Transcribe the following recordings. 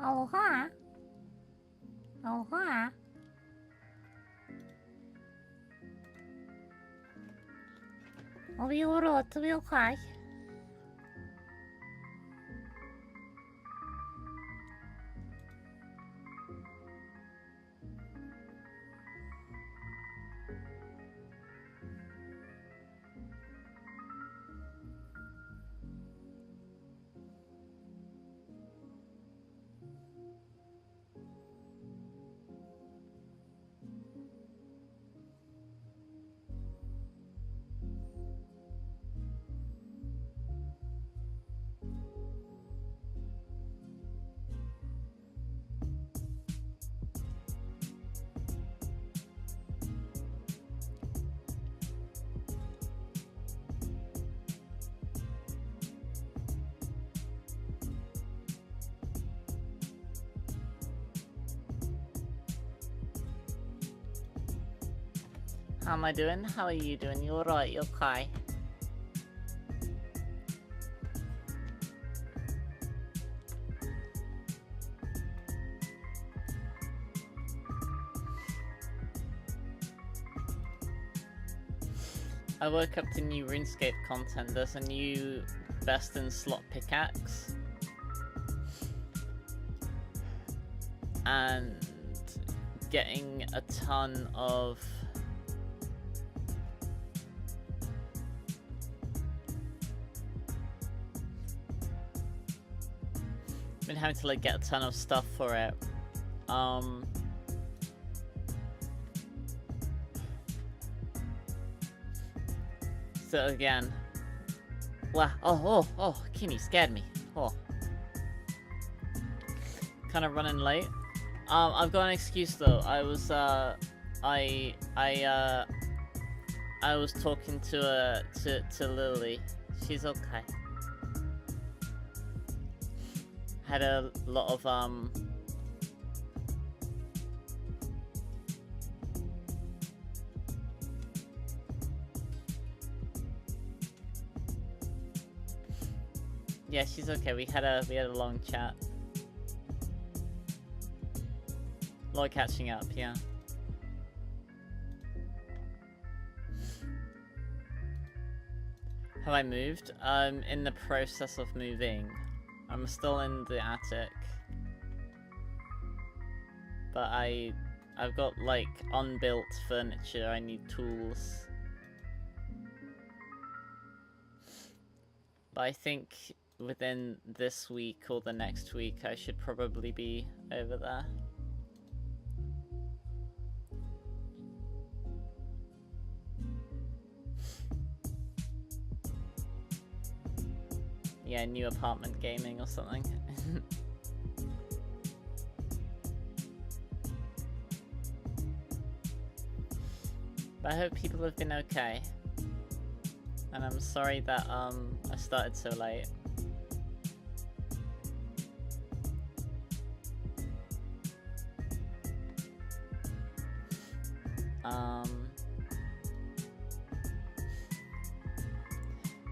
Aloha. Aloha. Obiorot, obiokaj. How am I doing? How are you doing? You alright? You okay? I woke up to new RuneScape content. There's a new best in slot pickaxe. And getting a ton of been having to like get a ton of stuff for it. So again, wow, oh, Kimmy scared me. Oh, kind of running late. I've got an excuse though. I was I was talking to Lily. She's okay. Had a lot of yeah, she's okay. We had a long chat. A lot of catching up, yeah. Have I moved? I'm in the process of moving. I'm still in the attic. But I've got like unbuilt furniture. I need tools. But I think within this week or the next week I should probably be over there. Yeah, new apartment gaming or something. But I hope people have been okay. And I'm sorry that I started so late.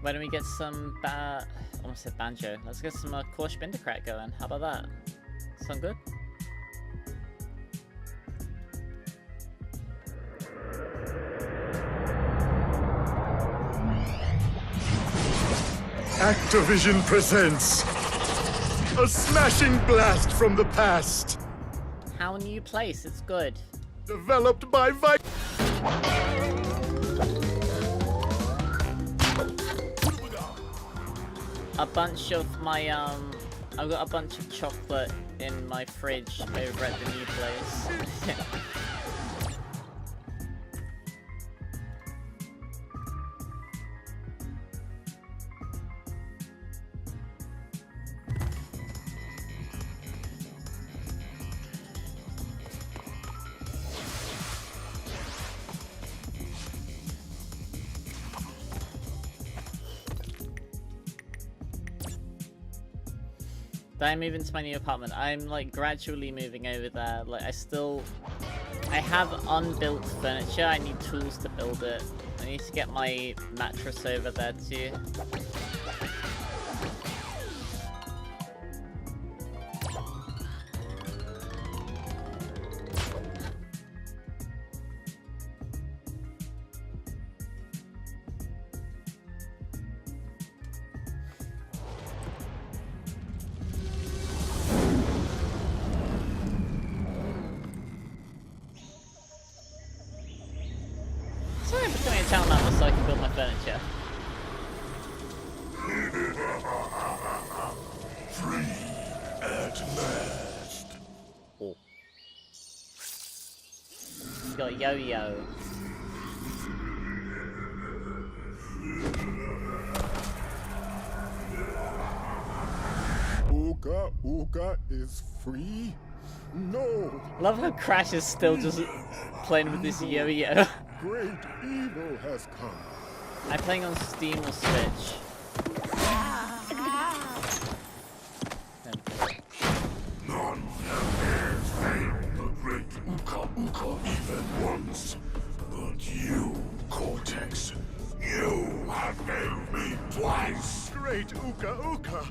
Why don't we get some almost said banjo. Let's get some Korsh Bindercrack going. How about that? Sound good? Activision presents a smashing blast from the past. How new place? It's good. Developed by A bunch of my I've got a bunch of chocolate in my fridge over at the new place. I'm moving to my new apartment. I'm like gradually moving over there. Like I have unbuilt furniture. I need tools to build it. I need to get my mattress over there too. Yo-yo. Uka is free? No! Love how Crash is still just playing with this yo-yo. Great evil has come. I'm playing on Steam or Switch. None have dared fail the great Uka even once. But you, Cortex, you have failed me twice. Great Uka.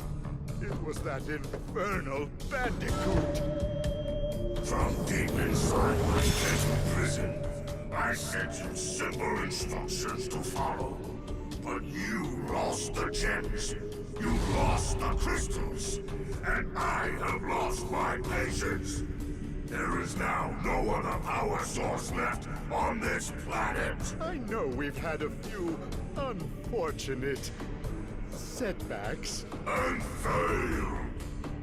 It was that infernal bandicoot. From deep inside my deadly prison, I sent you simple instructions to follow. But you lost the gems, you lost the crystals, and I have lost my patience. There is now no other power source left on this planet. I know we've had a few unfortunate setbacks. And failed.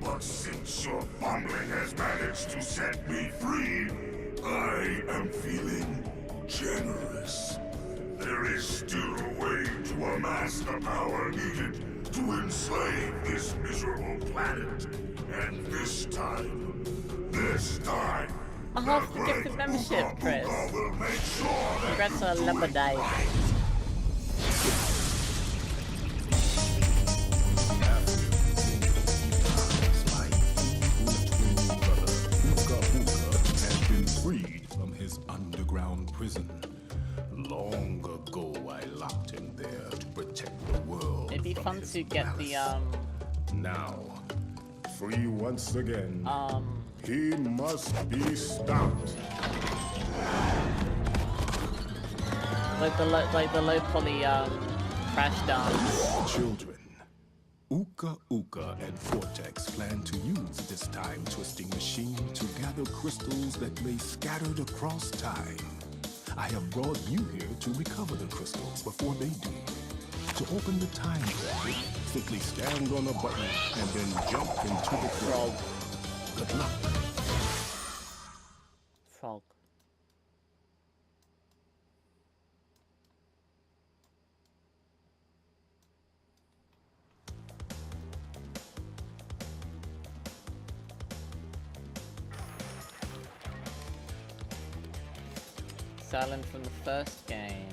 But since your fumbling has managed to set me free, I am feeling generous. There is still a way to amass the power needed to enslave this miserable planet. And this time, I have the gifted membership, Chris. Will make sure that Congrats on number 9. Freed from his underground prison. Long ago, I locked him there to protect the world. It'd be fun to get malice. Now, free once again. He must be stopped. Like the low poly crash dance. Children, Uka and Vortex plan to use this time-twisting machine to gather crystals that lay scattered across time. I have brought you here to recover the crystals before they do. To open the time portal, simply stand on a button and then jump into the frog. Good luck. Frog. Silent from the first game.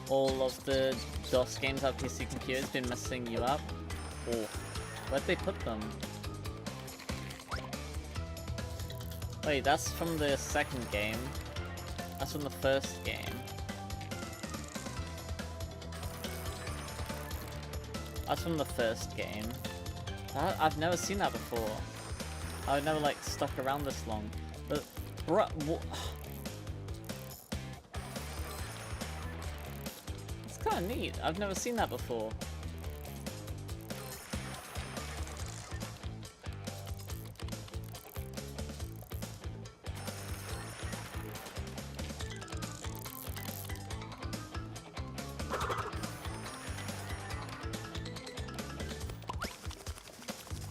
All of the DOS games on PC computers been messing you up? Oh, where'd they put them? Wait, that's from the second game. That's from the first game. That's from the first game. I've never seen that before. I've never like stuck around this long. But it's kind of neat. I've never seen that before.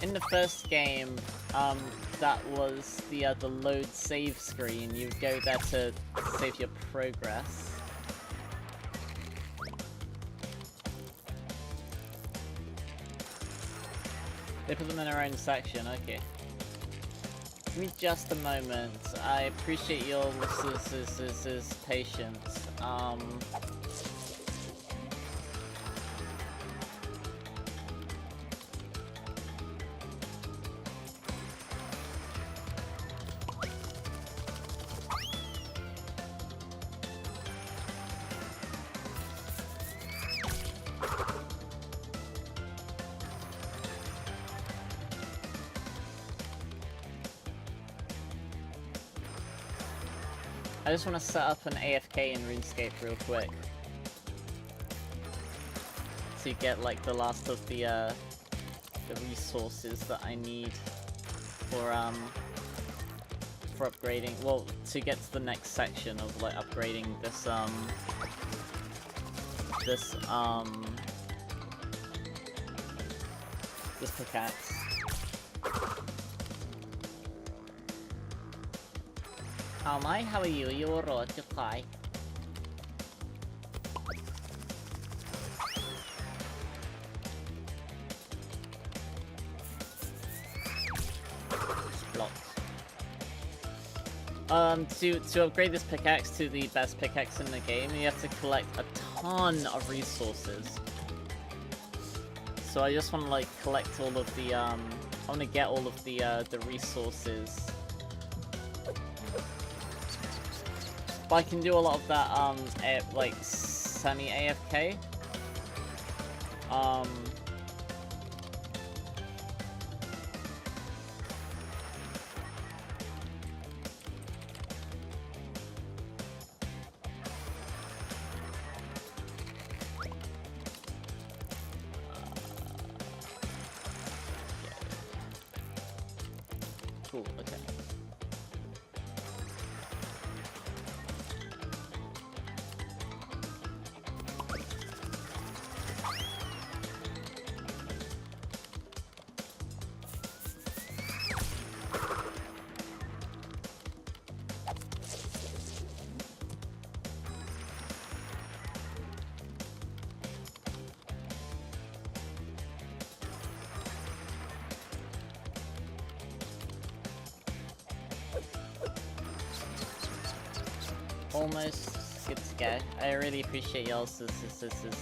In the first game, that was the load save screen. You would go there to save your progress. They put them in their own section, okay. Give me just a moment. I appreciate your patience. I just want to set up an AFK in RuneScape real quick. To get like the last of the resources that I need for upgrading, well, to get to the next section of like upgrading this this pickaxe. How are you? You're alright, you're fine. To upgrade this pickaxe to the best pickaxe in the game, you have to collect a ton of resources. So I just want to like collect all of the I want to get all of the resources. But I can do a lot of that like semi-AFK. Cool, okay. Almost good to go. I really appreciate y'all's patience.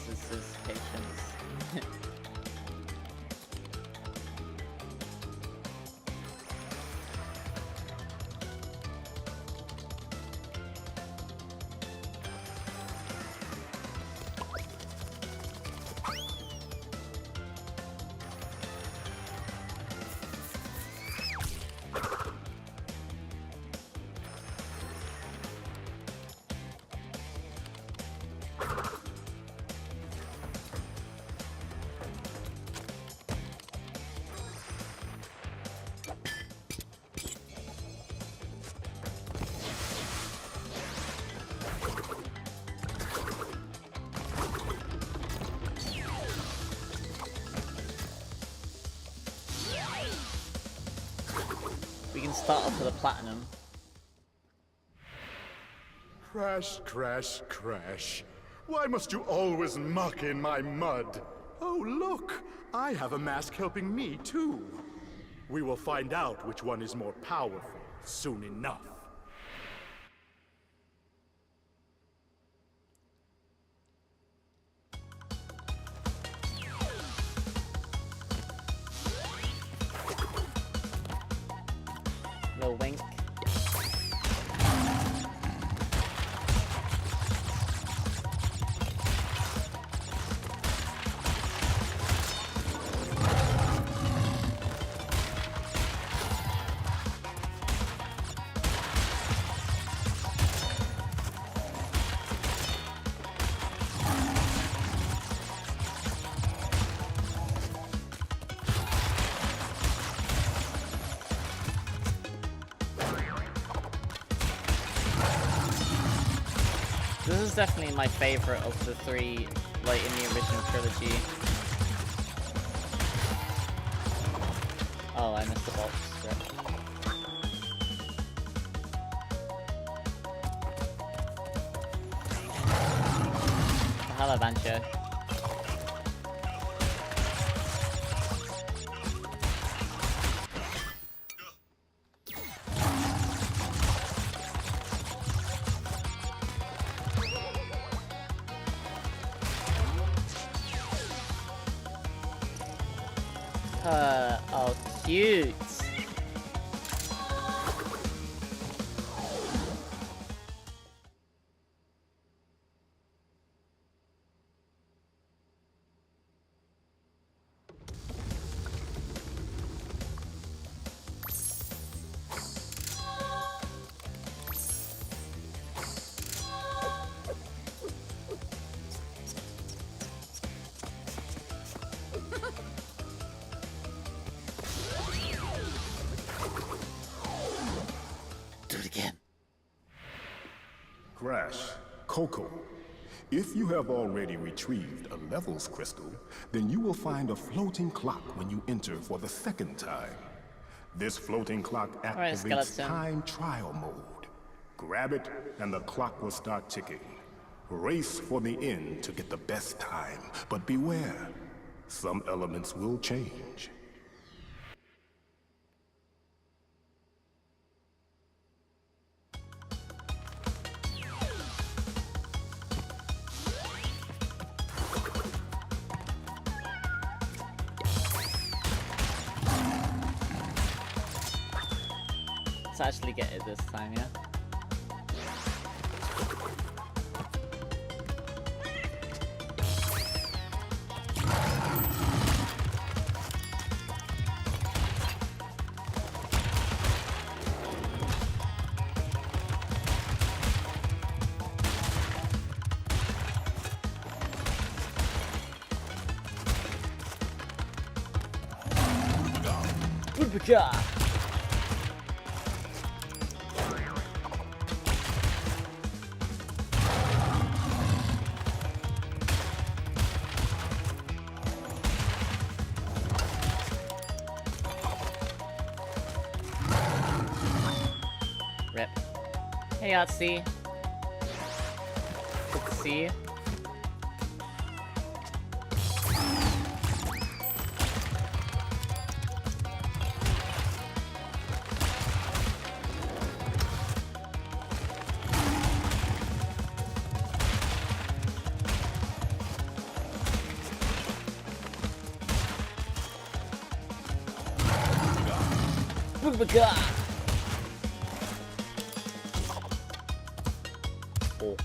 We can start off with a platinum. Crash, crash, crash. Why must you always muck in my mud? Oh, look! I have a mask helping me, too. We will find out which one is more powerful soon enough. Little wink. This is definitely my favorite of the three, like, in the original trilogy. Oh, I missed the box. Hello, Bancho. Oh, cute. Crash, Coco. If you have already retrieved a levels crystal, then you will find a floating clock when you enter for the second time. This floating clock activates time trial mode. Grab it, and the clock will start ticking. Race for the end to get the best time, but beware, some elements will change. Let's actually get it this time, yeah? Woodpecker! Rip. Hey, Yahtzee. Good to see you. Boobaga! Oh.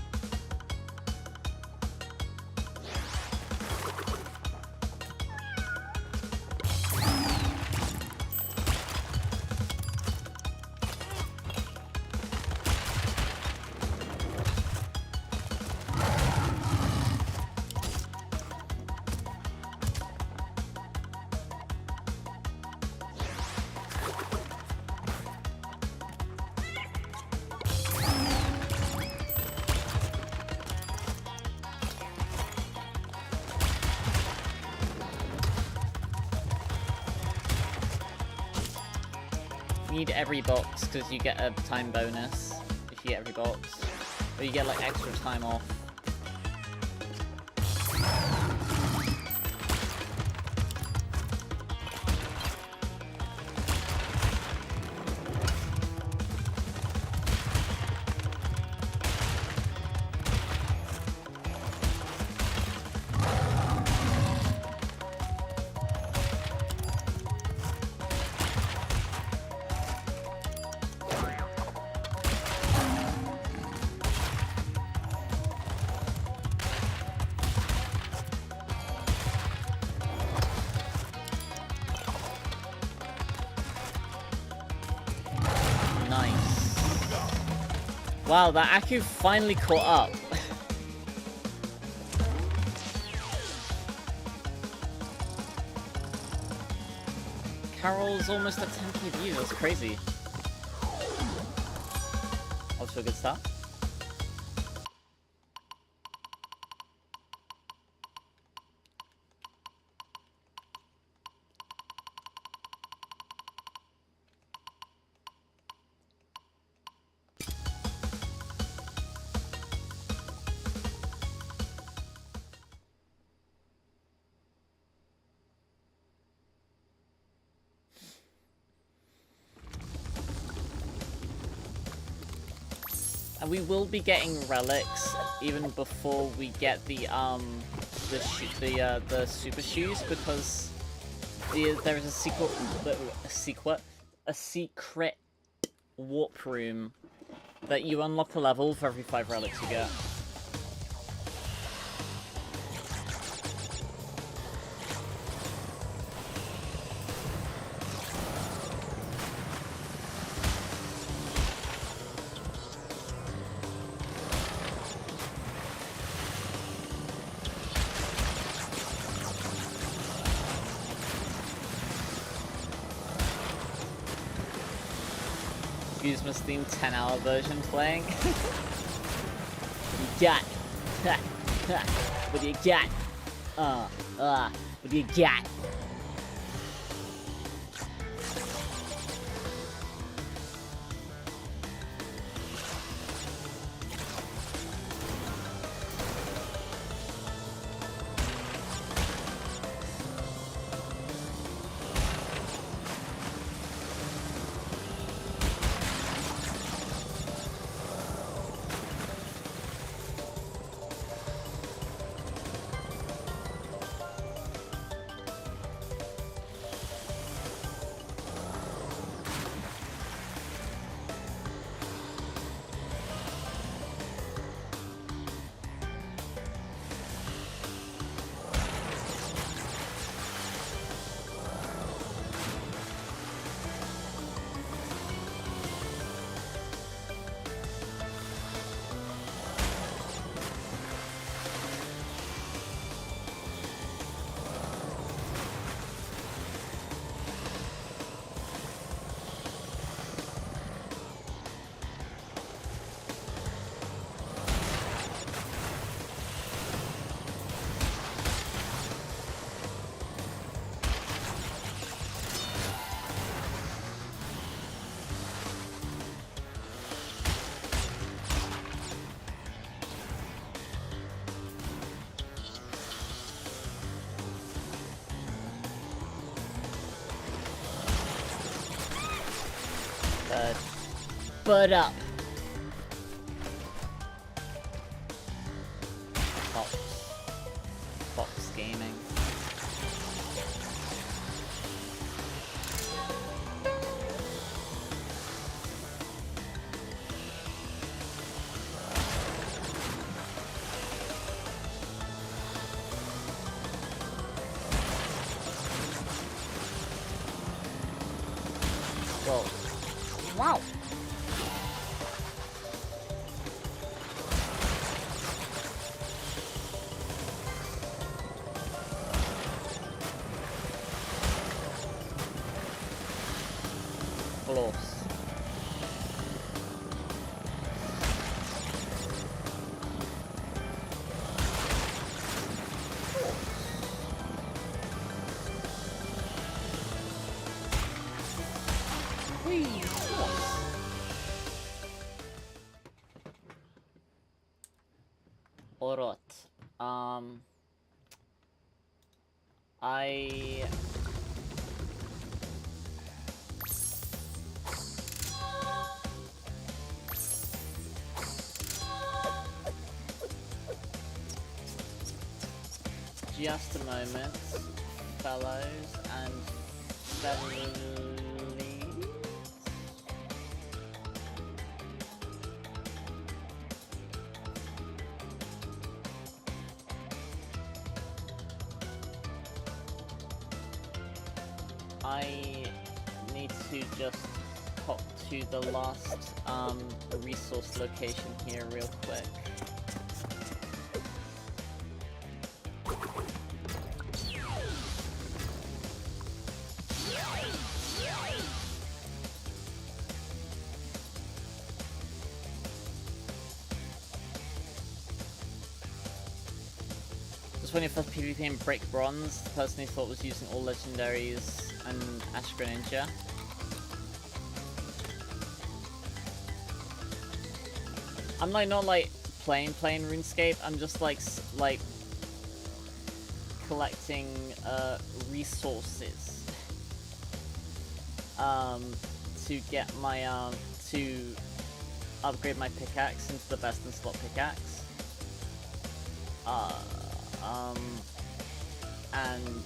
You need every box because you get a time bonus if you get every box, or you get like extra time off. Wow, that Aku finally caught up. Carol's almost at 10k views, that's crazy. Off to a good start. And we will be getting relics even before we get the super shoes, because there is a secret warp room that you unlock a level for every 5 relics you get. Excuse my Steam 10-hour version playing. What do you got? What do you got? What do you got? But up. Fox Gaming. Whoa. Wow. Alright. Just a moment, fellows and fellies. I need to just pop to the last resource location here real quick. When you first PvP in Break Bronze, the person who thought was using all legendaries and Ash Greninja. I'm like not like playing RuneScape. I'm just like collecting resources to get my to upgrade my pickaxe into the best in slot pickaxe. And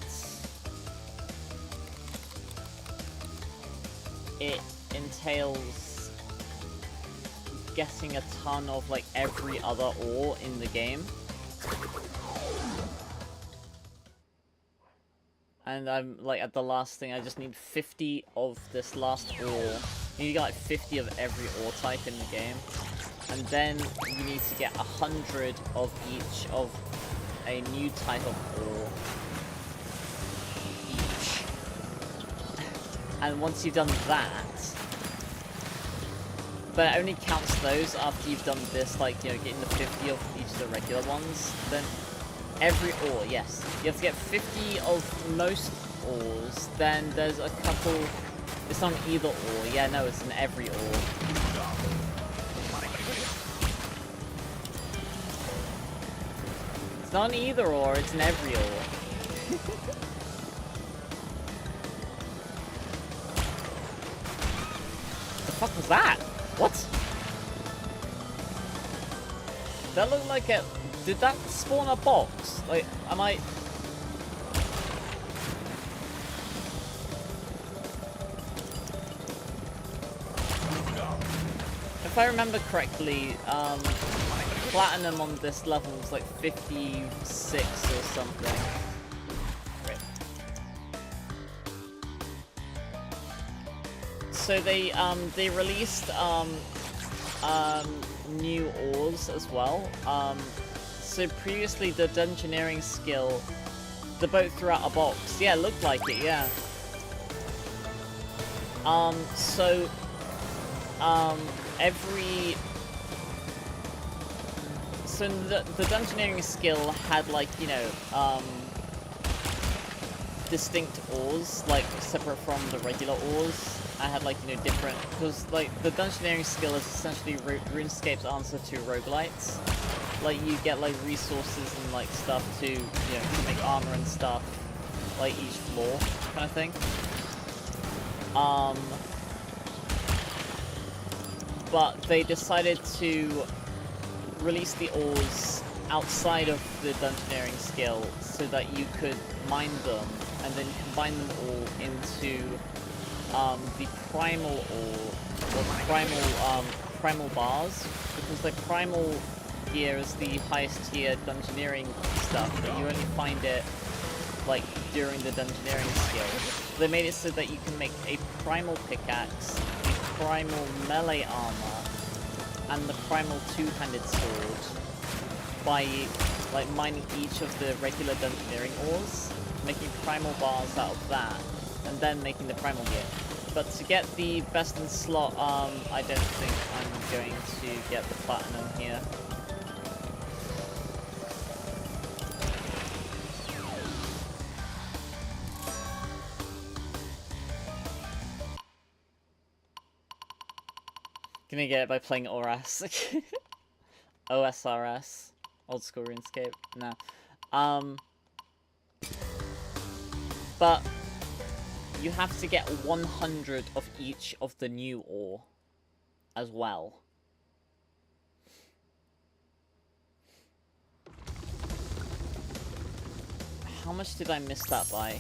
it entails getting a ton of like every other ore in the game. And I'm like at the last thing, I just need 50 of this last ore. You need to get like 50 of every ore type in the game. And then you need to get 100 of each of a new type of ore each. And once you've done that, but it only counts those after you've done this, like, you know, getting the 50 of each of the regular ones, then every ore, yes. You have to get 50 of most ores, then there's a couple, it's not an either ore, yeah, no, it's an every ore. It's not an either or, it's an every or. The fuck was that? What? That looked like a... Did that spawn a box? Like, am I... If I remember correctly, platinum on this level was like 56 or something. Great. So they released new ores as well. So previously the dungeoneering skill, the boat threw out a box. Yeah, it looked like it, yeah. So the dungeoneering skill had, like, you know, distinct ores, like, separate from the regular ores. I had, like, you know, different, because, like, the dungeoneering skill is essentially RuneScape's answer to roguelites. Like, you get, like, resources and, like, stuff to, you know, to make armor and stuff, like, each floor, kind of thing. But they decided to release the ores outside of the dungeoneering skill so that you could mine them and then combine them all into the primal ore, or primal bars, because the primal gear is the highest tier dungeoneering stuff, but you only find it like during the dungeoneering skill. They made it so that you can make a primal pickaxe, a primal melee armor, and the primal two-handed sword by, like, mining each of the regular dungeoneering ores, making primal bars out of that, and then making the primal gear. But to get the best in slot, I don't think I'm going to get the platinum here. Gonna get it by playing ORS. OSRS. Old school RuneScape. No. But you have to get 100 of each of the new ore as well. How much did I miss that by?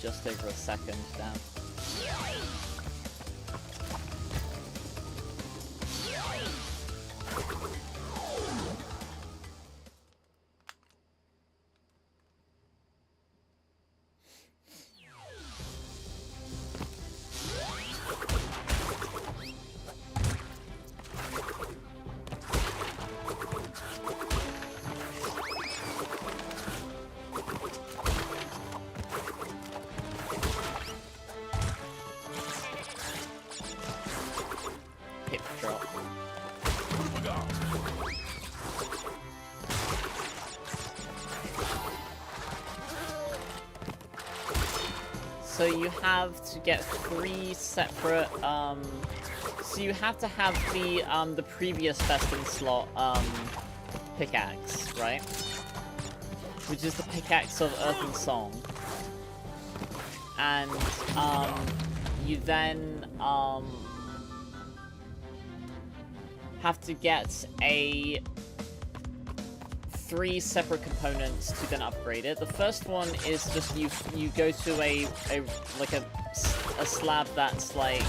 Just over a second, damn. So you have to get 3 separate, so you have to have the previous best in slot, pickaxe, right? Which is the pickaxe of Earth and Song. And, you then, have to get 3 separate components to then upgrade it. The first one is just you go to a slab that's like,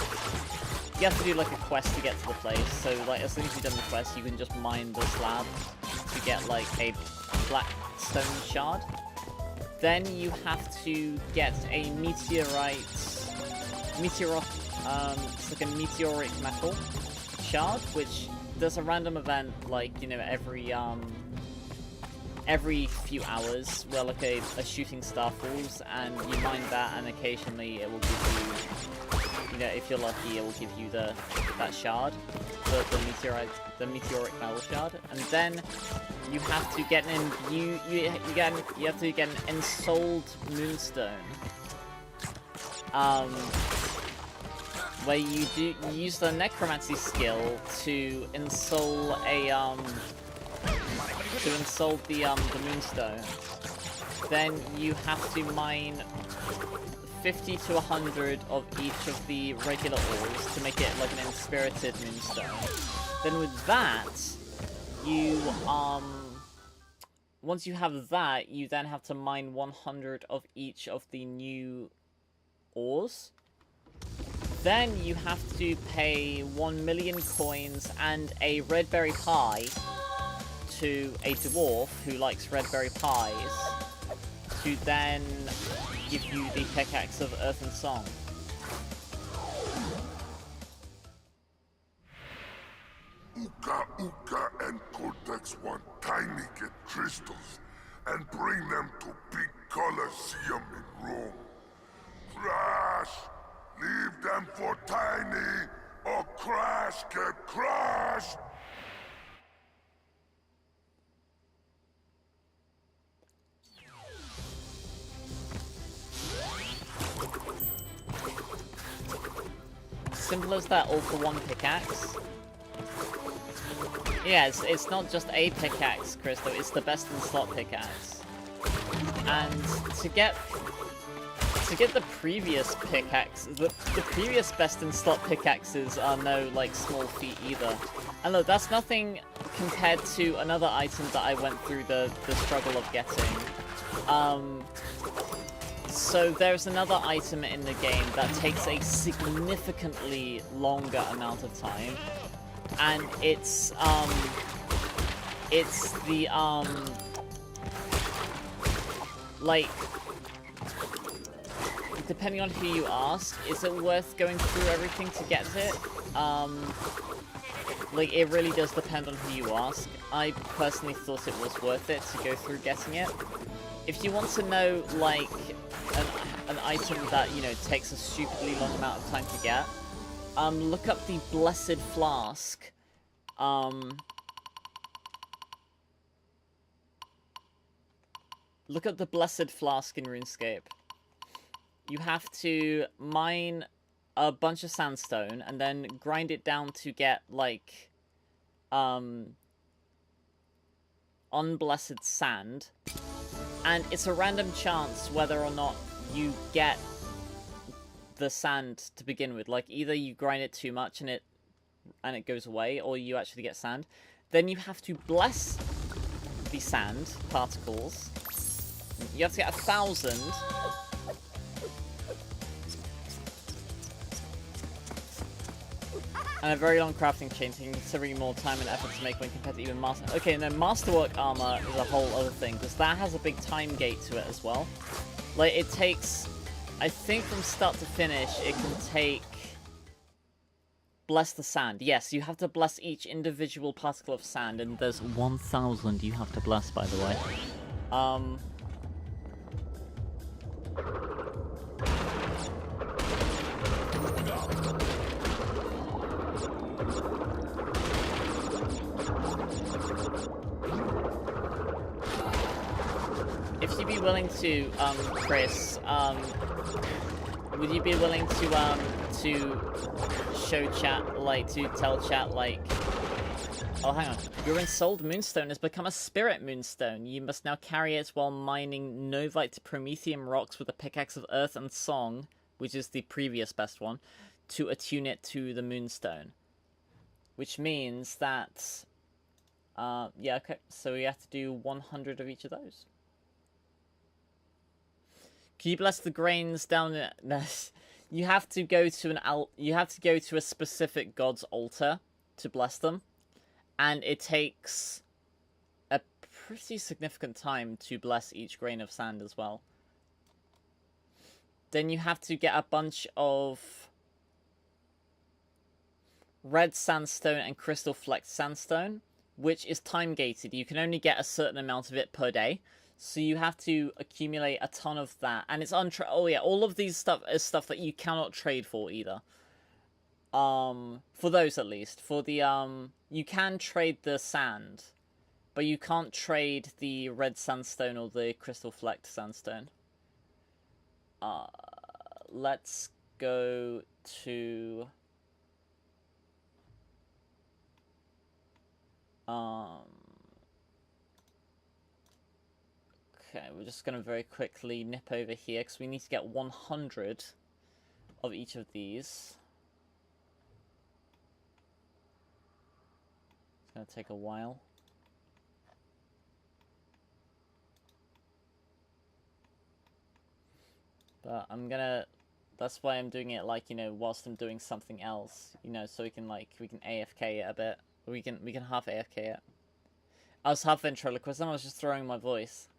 you have to do like a quest to get to the place. So like as soon as you've done the quest, you can just mine the slab to get like a black stone shard. Then you have to get a it's like a meteoric metal shard, which there's a random event like, you know, every few hours where like a shooting star falls, and you mine that, and occasionally it will give you know, if you're lucky, it will give you that shard, the meteoric metal shard, and then you have to get you have to get an ensouled moonstone, where you use the necromancy skill to ensoul the moonstone. Then you have to mine 50 to 100 of each of the regular ores to make it like an inspirited moonstone. Then with that, you once you have that, you then have to mine 100 of each of the new ores. Then you have to pay 1 million coins and a red berry pie to a dwarf who likes red berry pies to then give you the pickaxe of Earth and Song. Uka Uka and Cortex want Tiny get crystals and bring them to Big Colosseum in Rome. Crash! Leave them for Tiny, or Crash get crushed! Simple as that, all for 1 pickaxe. Yeah, it's not just a pickaxe, Crystal, it's the best in slot pickaxe. And to get the previous pickaxe, the previous best in slot pickaxes are no like small feat either. And look, that's nothing compared to another item that I went through the struggle of getting. So there's another item in the game that takes a significantly longer amount of time, and it's the like, depending on who you ask, is it worth going through everything to get it? Like, it really does depend on who you ask. I personally thought it was worth it to go through getting it. If you want to know, like, an item that, you know, takes a stupidly long amount of time to get, look up the Blessed Flask. Look up the Blessed Flask in RuneScape. You have to mine a bunch of sandstone and then grind it down to get, like, unblessed sand. And it's a random chance whether or not you get the sand to begin with. Like, either you grind it too much and it goes away, or you actually get sand. Then you have to bless the sand particles. You have to get 1,000. And a very long crafting chain, taking considerably more time and effort to make when compared to even master. Okay, and then masterwork armor is a whole other thing, because that has a big time gate to it as well. Like, it takes, I think from start to finish, it can take... Bless the sand. Yes, you have to bless each individual particle of sand, and there's 1,000 you have to bless, by the way. If you'd be willing to, Chris, would you be willing to show chat, like, to tell chat, like, oh, hang on. Your ensouled moonstone has become a spirit moonstone. You must now carry it while mining novite promethium rocks with a pickaxe of earth and song, which is the previous best one, to attune it to the moonstone. Which means that, yeah, okay, so we have to do 100 of each of those. Can you bless the grains down in... No, you have to go to a specific god's altar to bless them. And it takes a pretty significant time to bless each grain of sand as well. Then you have to get a bunch of red sandstone and crystal flecked sandstone, which is time gated. You can only get a certain amount of it per day. So you have to accumulate a ton of that. And it's oh yeah, all of these stuff is stuff that you cannot trade for either. For those at least. For the, you can trade the sand, but you can't trade the red sandstone or the crystal flecked sandstone. Let's go to, okay, we're just gonna very quickly nip over here, because we need to get 100 of each of these. Gonna take a while. But I'm gonna, that's why I'm doing it, like, you know, whilst I'm doing something else, you know, so we can, like, we can AFK it a bit. We can half AFK it. I was half ventriloquism, I was just throwing my voice.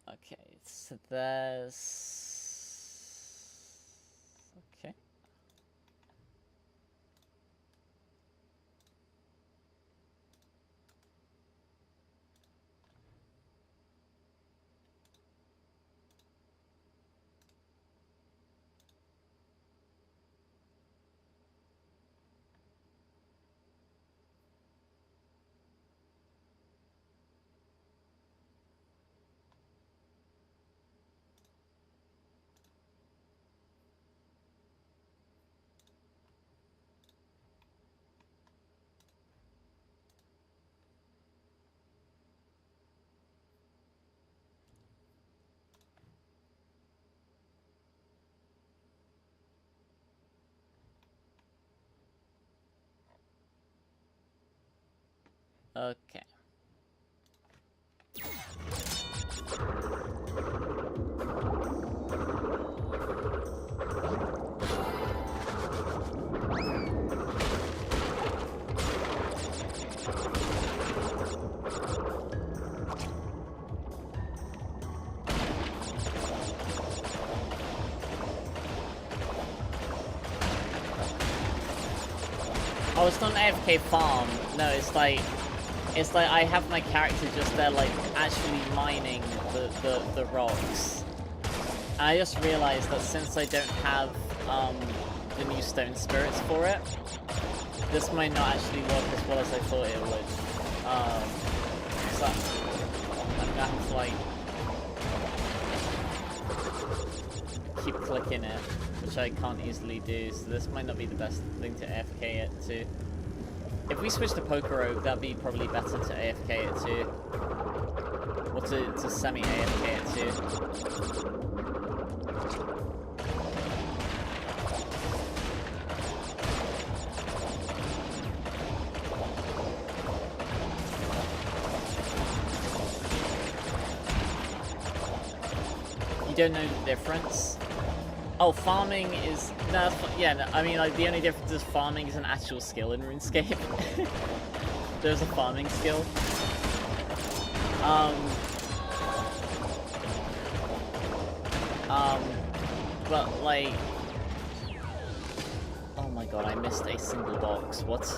Okay, so there's... Okay. Okay. Oh, it's not an AFK farm. No, it's like I have my character just there, like, actually mining the rocks. And I just realized that since I don't have the new stone spirits for it, this might not actually work as well as I thought it would. So I'm gonna have to, like, keep clicking it, which I can't easily do, so this might not be the best thing to AFK it to. If we switch to Poker Oak, that'd be probably better to AFK it to. Or to semi-AFK it to. You don't know the difference? Oh, farming is... No, yeah, no, I mean, like, the only difference is farming is an actual skill in RuneScape. There's a farming skill. But, like... Oh my god, I missed a single box. What?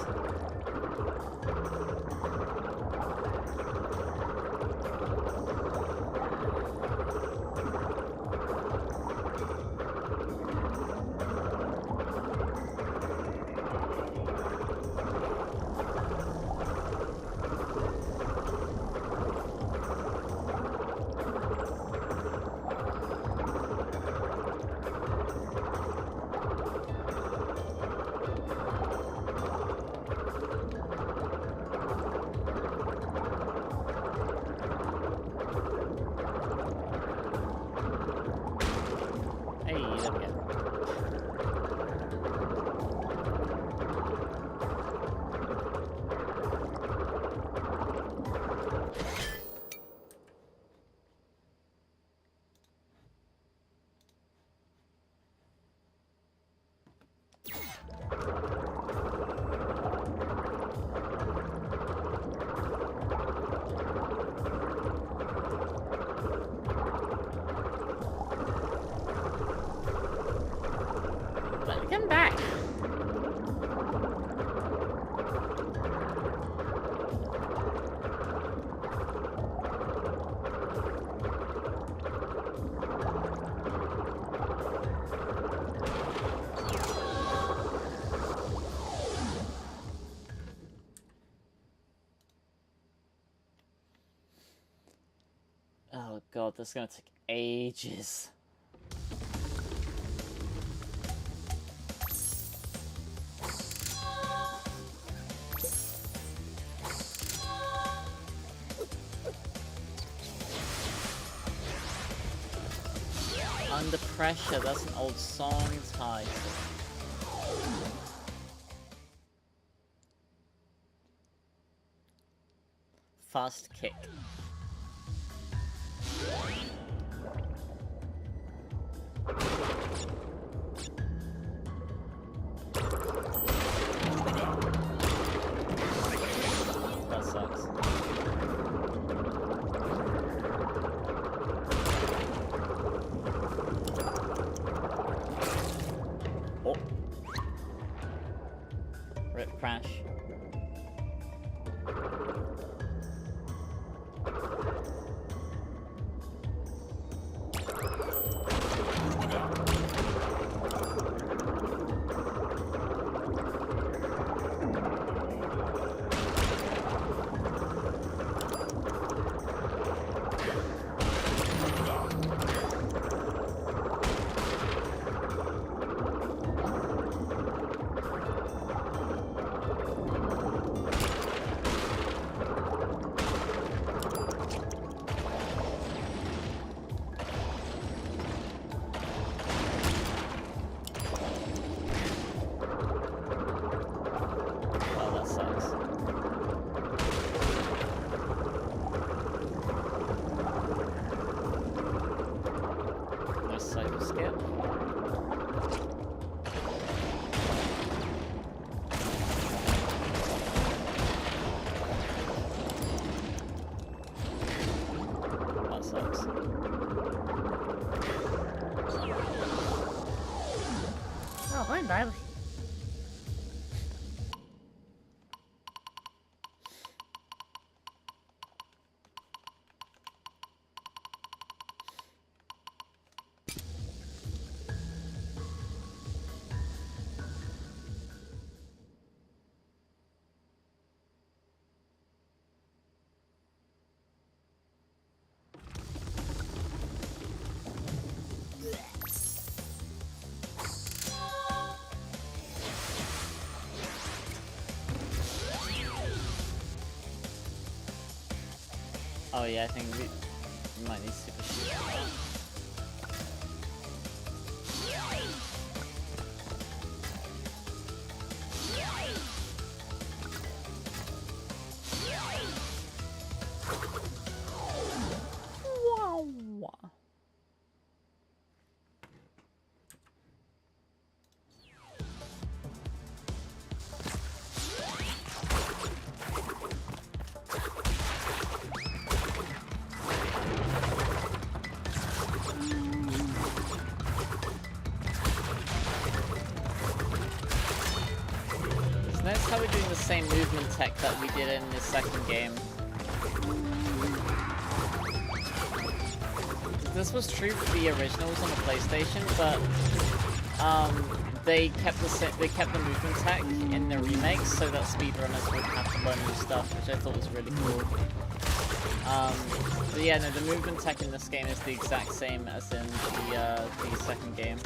Oh god, this is gonna take ages. Under Pressure, that's an old song title. Fast Kick. That sucks. Oh. Rip Crash. Basil. Oh yeah, I think we might need super shoot. Wow. Notice how we're doing the same movement tech that we did in the second game. This was true for the originals on the PlayStation, but they kept the movement tech in the remakes so that speedrunners wouldn't have to learn new stuff, which I thought was really cool. But yeah, no, the movement tech in this game is the exact same as in the second game.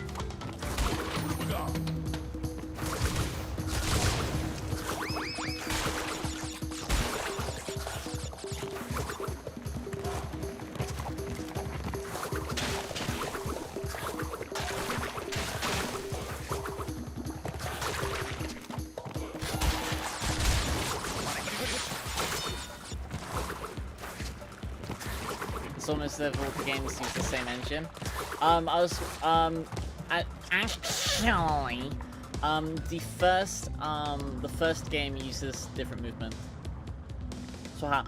Almost all the games use the same engine. Actually, the first game uses different movement. Swaha.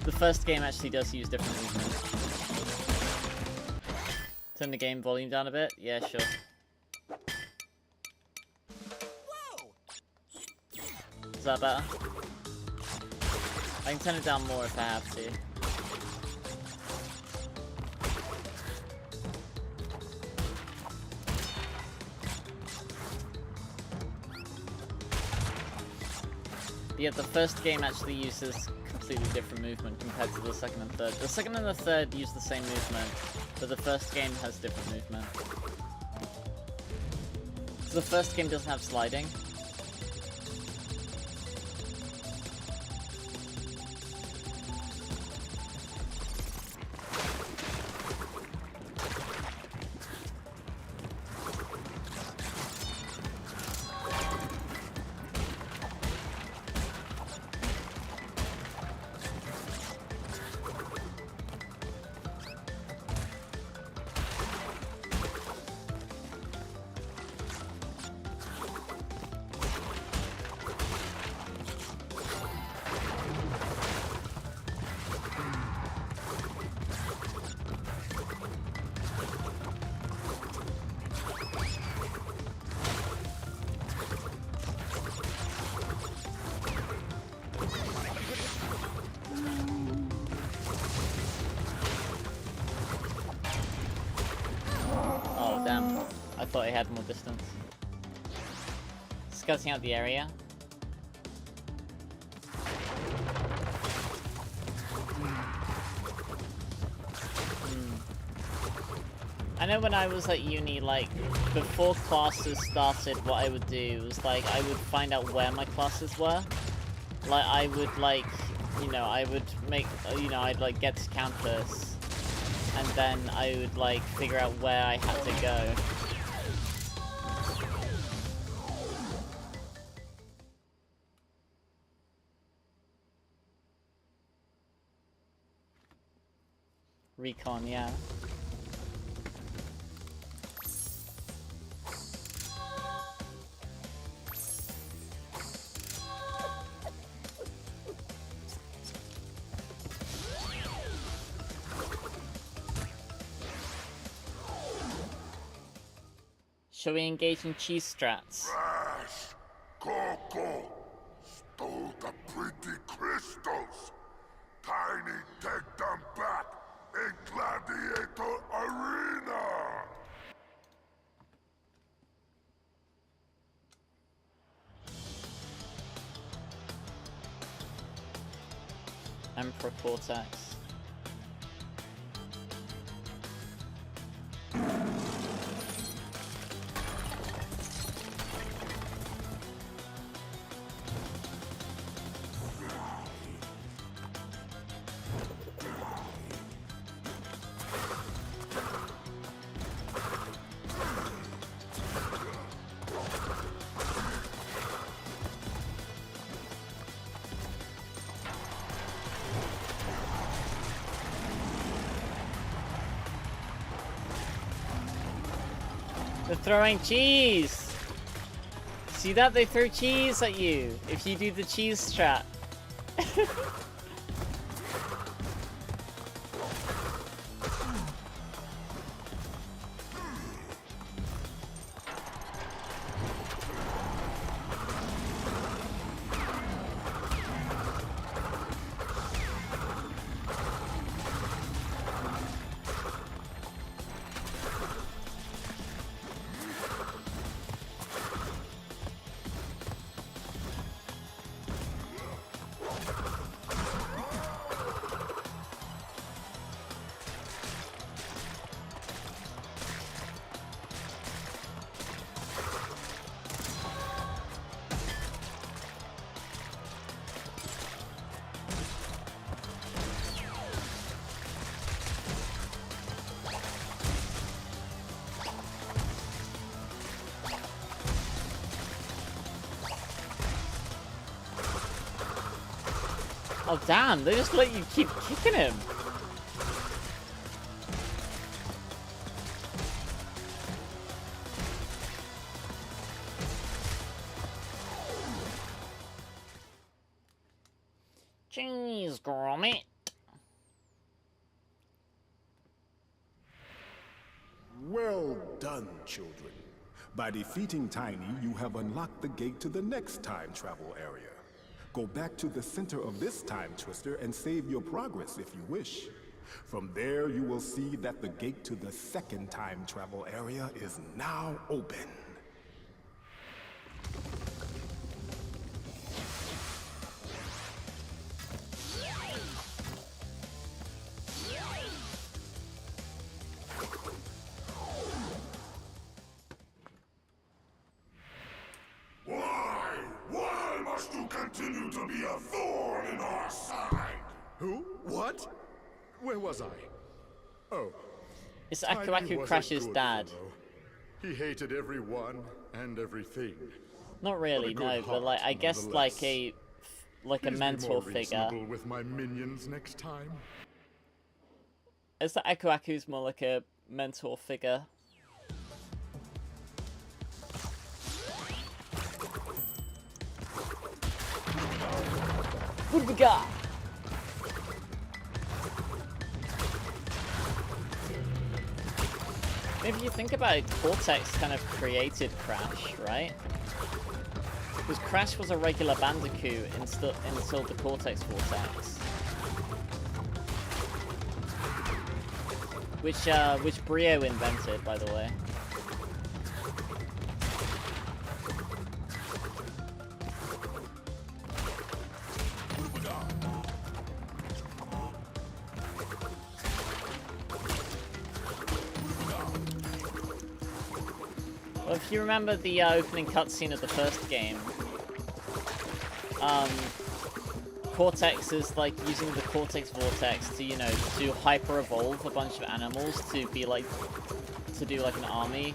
The first game actually does use different movement. Turn the game volume down a bit. Yeah, sure. Is that better? I can turn it down more if I have to. Yeah, the first game actually uses completely different movement compared to the second and third. The second and the third use the same movement, but the first game has different movement. So the first game doesn't have sliding. I thought I had more distance. Scouting out the area. I know when I was at uni, like, before classes started, what I would do was, like, I would find out where my classes were. Like, I would, like, you know, I would make, you know, I'd, like, get to campus, and then I would, like, figure out where I had to go. Recon, yeah. Shall we engage in cheese strats? Crash! Coco! Stole the pretty crystals! Tiny, take them back in Gladiator Arena! Emperor Cortex. They're throwing cheese! See that? They throw cheese at you if you do the cheese strat. Oh damn, they just let you keep kicking him. Jeez, grommet. Well done, children. By defeating Tiny, you have unlocked the gate to the next time travel area. Go back to the center of this time twister and save your progress if you wish. From there, you will see that the gate to the second time travel area is now open. a thorn in our side. Who? What? Where was I? Oh. It's Tiny Aku was a Crash's good dad. fellow. He hated everyone and everything. Not really, But a no, good but like I heart, guess like a Please be mentor more figure. reasonable with my minions next time. It's that Aku's more like a mentor figure. What do we got? Maybe you think about it, Cortex kind of created Crash, right? Because Crash was a regular Bandicoot until the Cortex Vortex. Which Brio invented, by the way. Well, if you remember the opening cutscene of the first game, Cortex is like using the Cortex Vortex to, you know, to hyper evolve a bunch of animals to be like, to do like an army,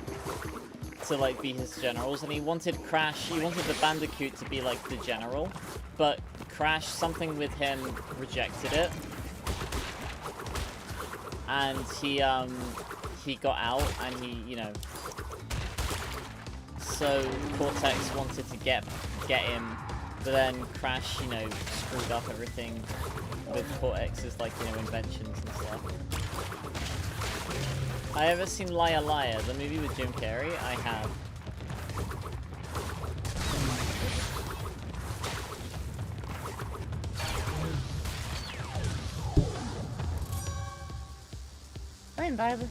to like be his generals, and he wanted the Bandicoot to be like the general, but Crash, something with him rejected it, and he got out, and he, you know, so Cortex wanted to get him. But then Crash, you know, screwed up everything with Cortex's, like, you know, inventions and stuff. I ever seen Liar Liar, the movie with Jim Carrey? I have. I'm Bible.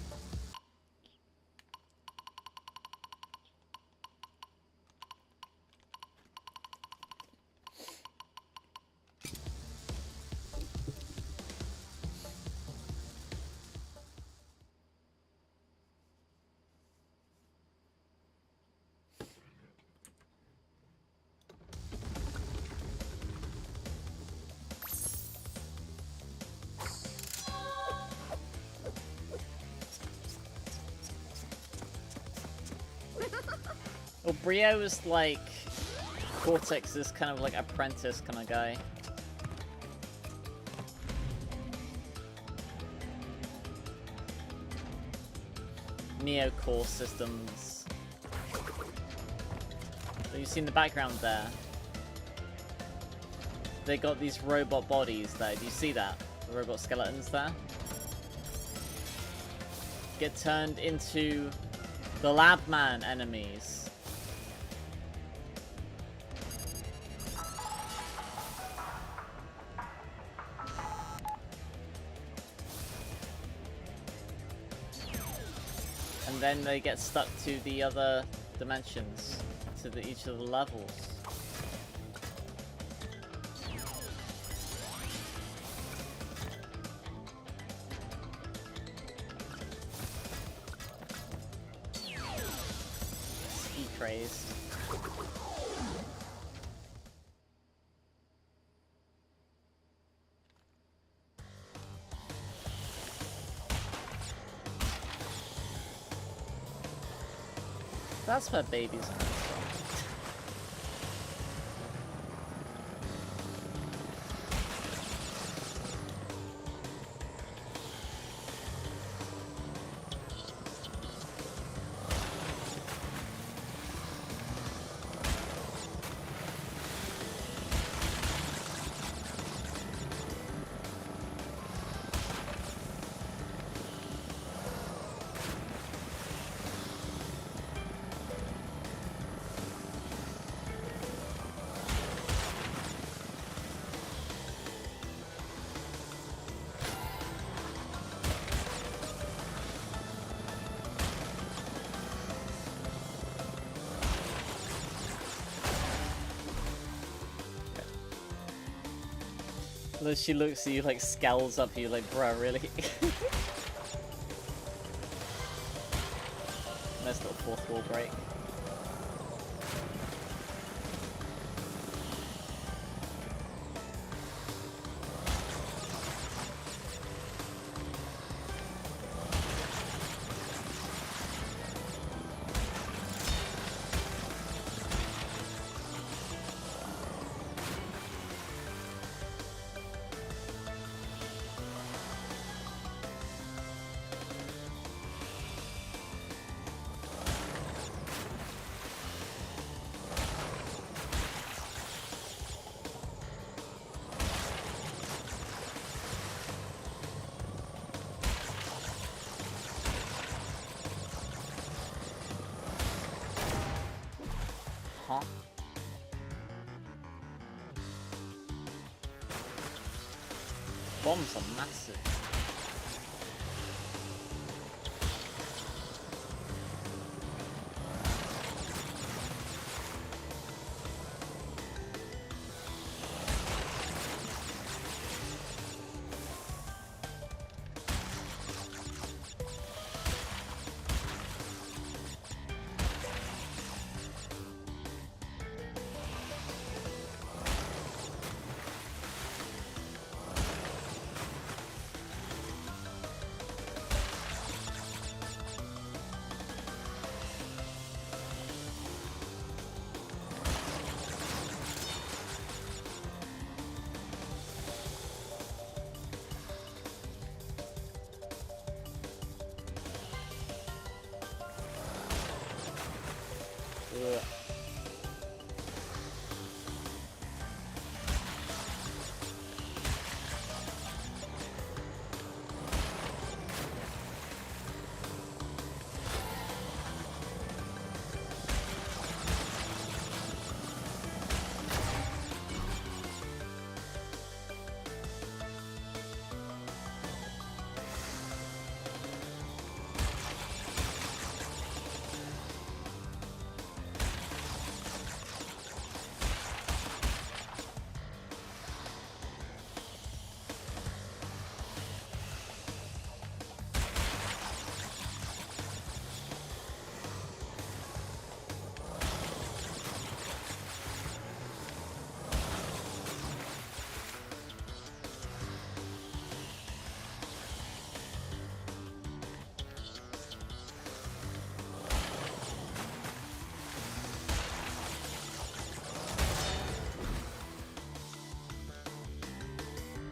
Well, Brio is like Cortex's kind of like apprentice kind of guy. Neo Core Systems. So you've seen the background there. They got these robot bodies there. Do you see that? The robot skeletons there? Get turned into the Labman enemies. And then they get stuck to the other dimensions, to each of the levels. Ski craze. That's where babies are. She looks at you, like, scowls up at you, like, bruh, really? Nice little fourth wall break. bombs are massive. Ugh.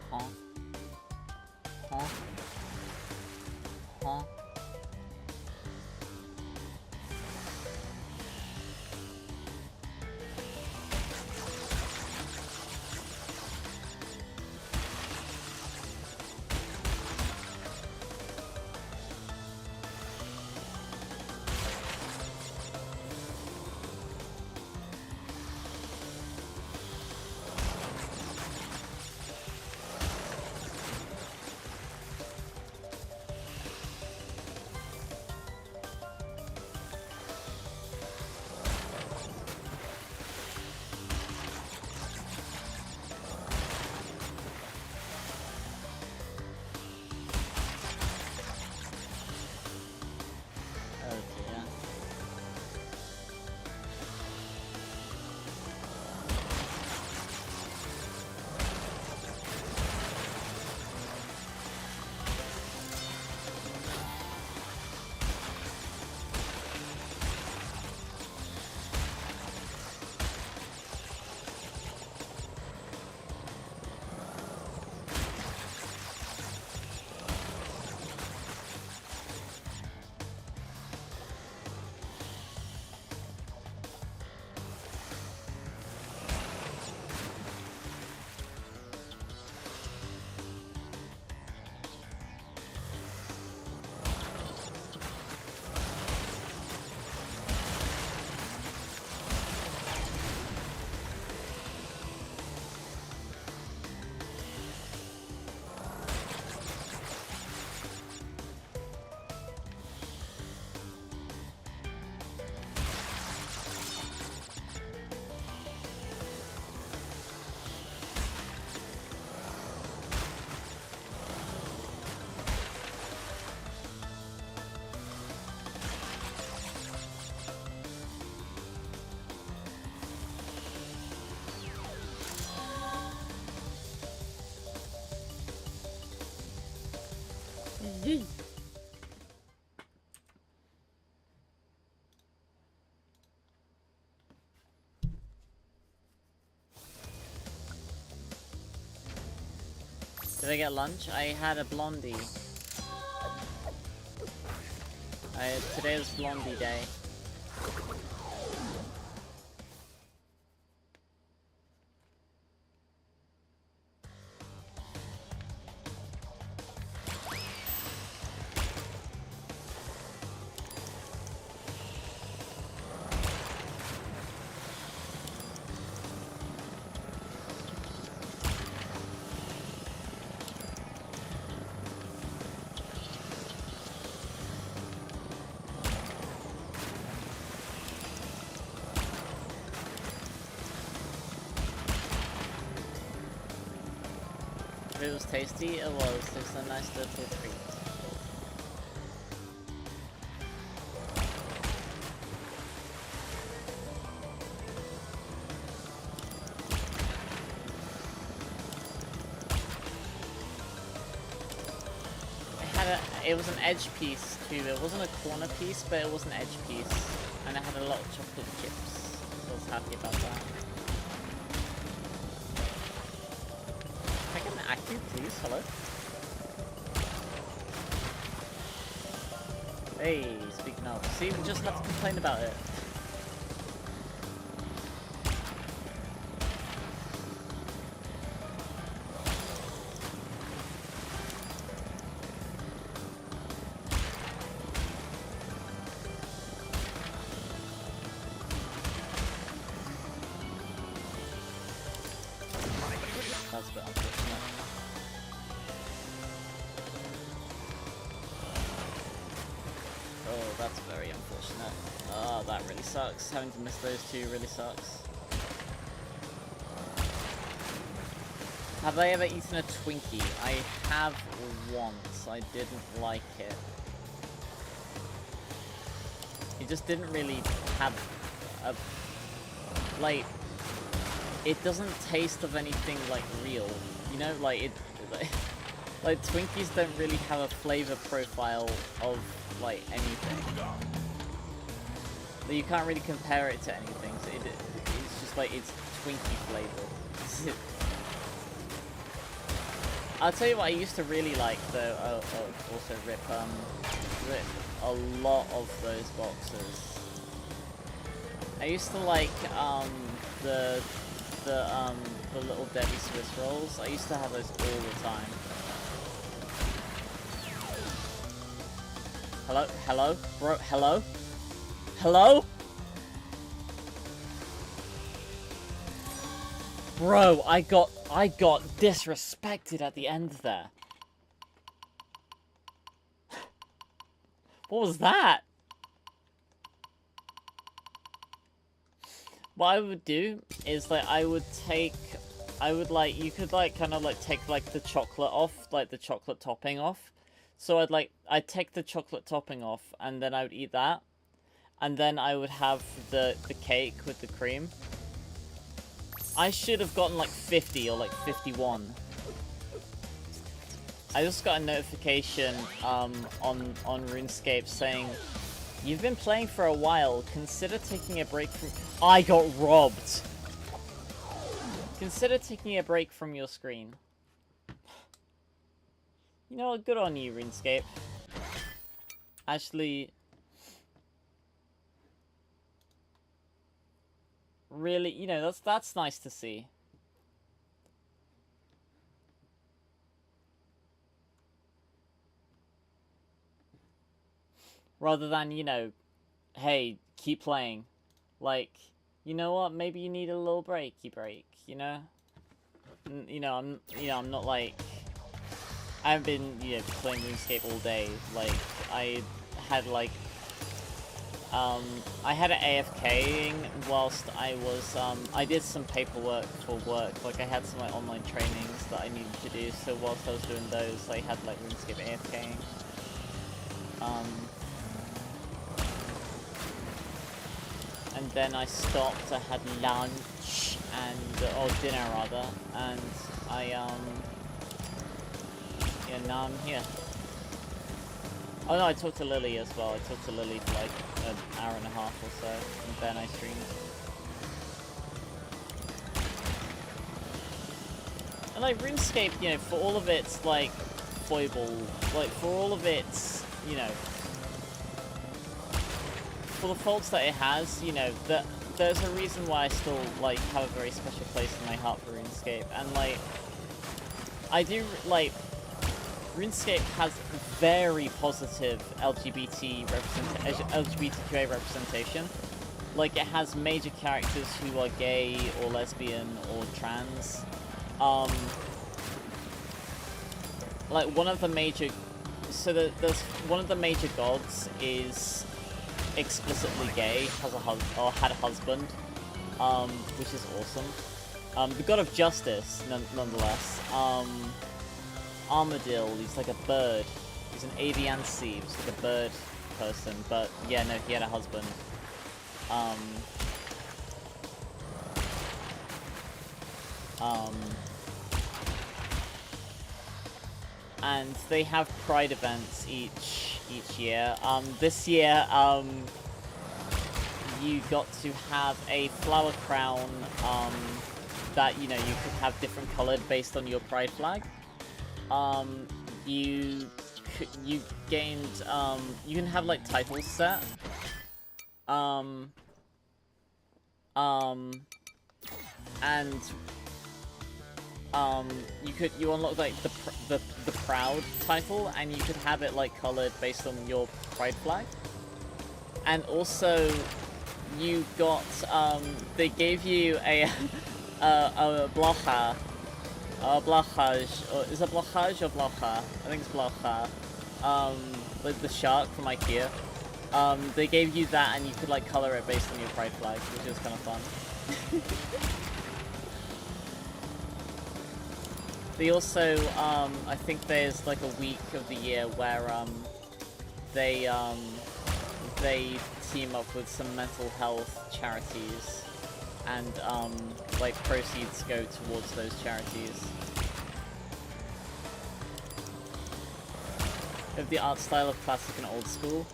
Huh? Huh? Huh? Oh dear. Did I get lunch? I had a blondie. Today was blondie day. it was tasty, it was a nice little treat. It was an edge piece too. It wasn't a corner piece, but it was an edge piece, and it had a lot of chocolate chips. So I was happy about that. Can I get an active, please? Hello. Hey, speaking of, see, we just have to complain about it. That's a bit unfortunate. Oh, that's very unfortunate. Oh, that really sucks. Having to miss those two really sucks. Have I ever eaten a Twinkie? I have once. I didn't like it. It just didn't really have a... like... It doesn't taste of anything, like, real. You know, like, it... like, Twinkies don't really have a flavor profile of, like, anything. You can't really compare it to anything, so it's just, like, it's Twinkie flavored. I'll tell you what I used to really like, though, also rip a lot of those boxes. I used to like, the little Debbie Swiss rolls. I used to have those all the time. Hello? Hello? Bro, hello? Hello? Bro, I got disrespected at the end there. What was that? What I would do is, like, you could, like, kind of, like, take, like, the chocolate off, like, the chocolate topping off. So I'd take the chocolate topping off, and then I would eat that. And then I would have the cake with the cream. I should have gotten, like, 50 or, like, 51. I just got a notification, on RuneScape saying, "You've been playing for a while, consider taking a break from..." I got robbed! Consider taking a break from your screen. You know what, good on you, RuneScape. Actually... really, you know, that's nice to see. Rather than, you know, hey, keep playing. Like, you know what? Maybe you need a little break, you know? I'm not like... I haven't been, you know, playing RuneScape all day. Like, I had, like... I had an AFKing whilst I was, I did some paperwork for work. Like, I had some, like, online trainings that I needed to do, so whilst I was doing those, I had, like, RuneScape AFKing. And then I stopped, I had lunch, and, or dinner rather, and I, yeah, now I'm here. Oh no, I talked to Lily as well. I talked to Lily for like an hour and a half or so, and then I streamed. And like RuneScape, you know, for all of its like foible, like for all of its, you know, for the faults that it has, you know, there's a reason why I still like have a very special place in my heart for RuneScape, and like I do like. RuneScape has very positive LGBTQA representation. Like, it has major characters who are gay or lesbian or trans. Like, one of the major... So there's one of the major gods is explicitly gay, has a or had a husband, which is awesome. The god of justice, nonetheless, Armadillo. He's like a bird. He's an aviancy. He's like a bird person. But yeah, no, he had a husband. And they have pride events each year. This year, you got to have a flower crown that, you know, you could have different colored based on your pride flag. You gained, you can have like titles set. And you unlock like the proud title, and you could have it like colored based on your pride flag. And also you got they gave you a blacha, blachaj, or is it blachaj or blacha? I think it's blacha. Like the shark from IKEA. They gave you that, and you could like color it based on your pride flag, which is kind of fun. They also, I think there's like a week of the year where they team up with some mental health charities, and like proceeds go towards those charities. Of the art style of classic and old school.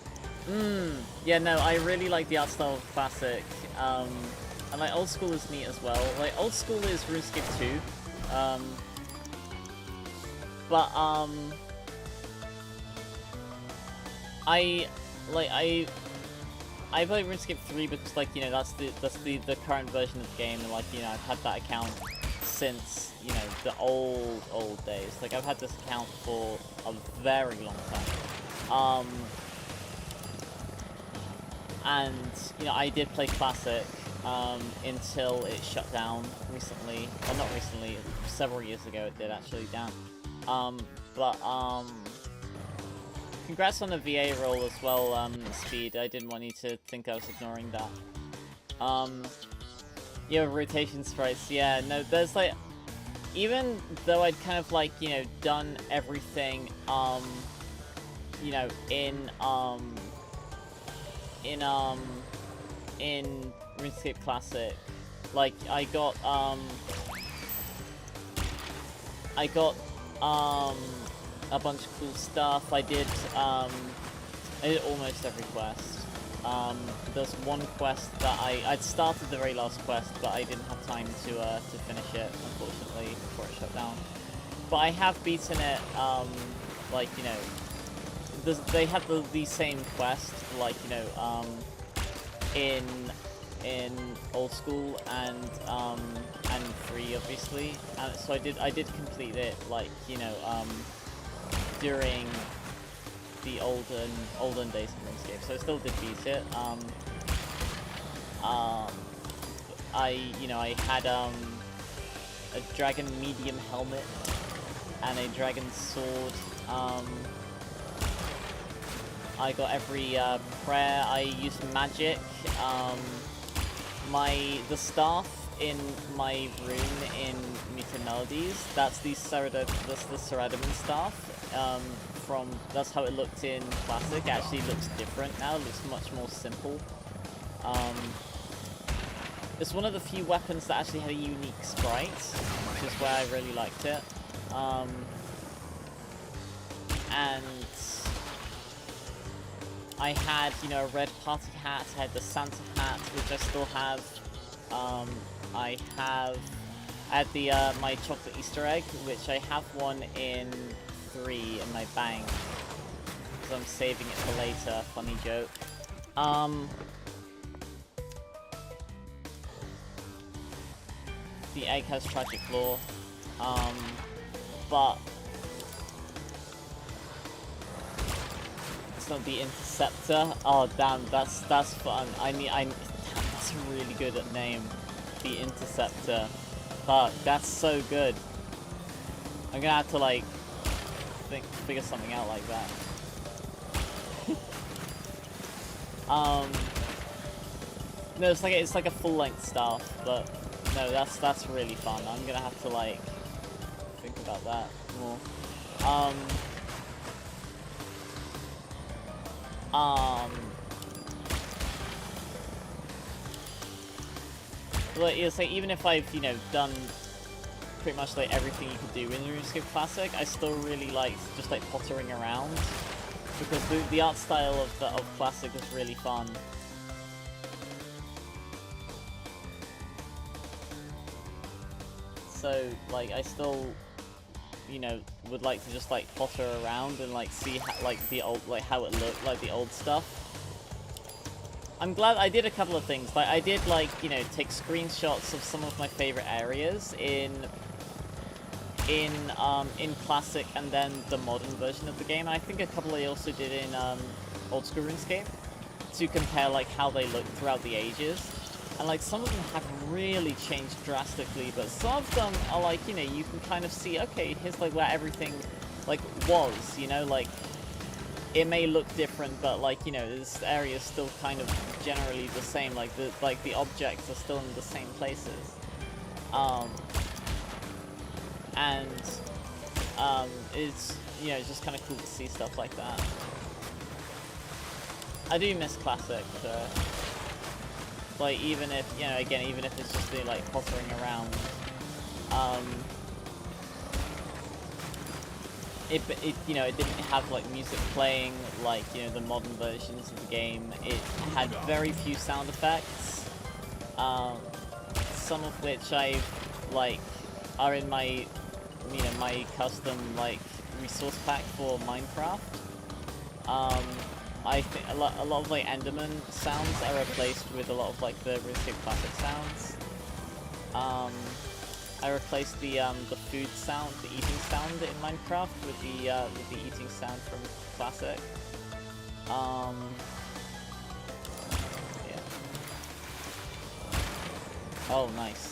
Yeah, no, I really like the art style of classic. And like old school is neat as well. Like old school is RuneScape 2. But I play RuneScape 3 because, like, you know, that's the current version of the game, and like, you know, I've had that account since, you know, the old days. Like, I've had this account for a very long time. And you know, I did play classic until it shut down recently. Well, not recently, several years ago it did actually down. Congrats on the VA role as well, Speed. I didn't want you to think I was ignoring that. Yeah, rotation sprites, yeah, no, there's like, even though I'd kind of like, you know, done everything, you know, in RuneScape Classic, like, I got a bunch of cool stuff. I did almost every quest. There's one quest that I'd started the very last quest, but I didn't have time to finish it, unfortunately, before it shut down. But I have beaten it, like, you know, they have the same quest, like, you know, in old school and free, obviously. And so I did complete it, like, you know, during the olden days of RuneScape, so I still did beat it. I had a dragon medium helmet and a dragon sword. I got every prayer. I used magic. The staff in my room in Mutant Melodies, that's the Ceradamin staff. That's how it looked in Classic. It actually looks different now. It looks much more simple. It's one of the few weapons that actually had a unique sprite, which is where I really liked it. And I had, you know, a red party hat. I had the Santa hat, which I still have. I had the my chocolate Easter egg, which I have one in 3 in my bank, because I'm saving it for later. Funny joke. The egg has tragic lore, but it's not the Interceptor. Oh damn, that's fun. That's a really good name. The Interceptor. Fuck, that's so good. I'm gonna have to like figure something out like that. No, it's like a full-length staff, but no, that's really fun. I'm gonna have to like think about that more. But it's like, even if I've, you know, done pretty much like everything you could do in RuneScape Classic, I still really like just like pottering around, because the art style of Classic is really fun. So like I still, you know, would like to just like potter around and like see how, like the old, like how it looked, like the old stuff. I'm glad I did a couple of things. Like I did, like, you know, take screenshots of some of my favorite areas in Classic and then the modern version of the game. And I think a couple I also did in old school RuneScape to compare like how they look throughout the ages. And like some of them have really changed drastically, but some of them are like, you know, you can kind of see, okay, here's like where everything like was, you know, like it may look different, but like, you know, this area is still kind of generally the same, like the objects are still in the same places. It's, you know, it's just kind of cool to see stuff like that. I do miss Classic, like, even if, you know, again, even if it's just the, like, pottering around, it, you know, it didn't have, like, music playing, like, you know, the modern versions of the game. It had very few sound effects, some of which I've, like, are in my, you know, my custom, like, resource pack for Minecraft. I think a lot of like Enderman sounds are replaced with a lot of like the RuneScape Classic sounds. I replaced the food sound, the eating sound in Minecraft with the eating sound from Classic. Yeah. Oh, nice.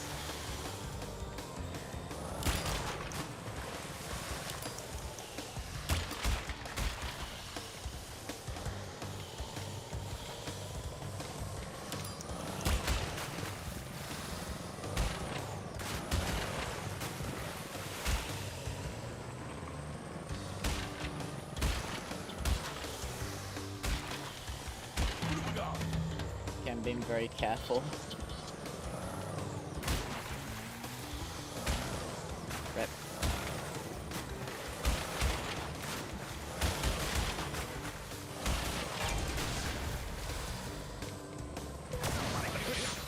Being very careful. Rip.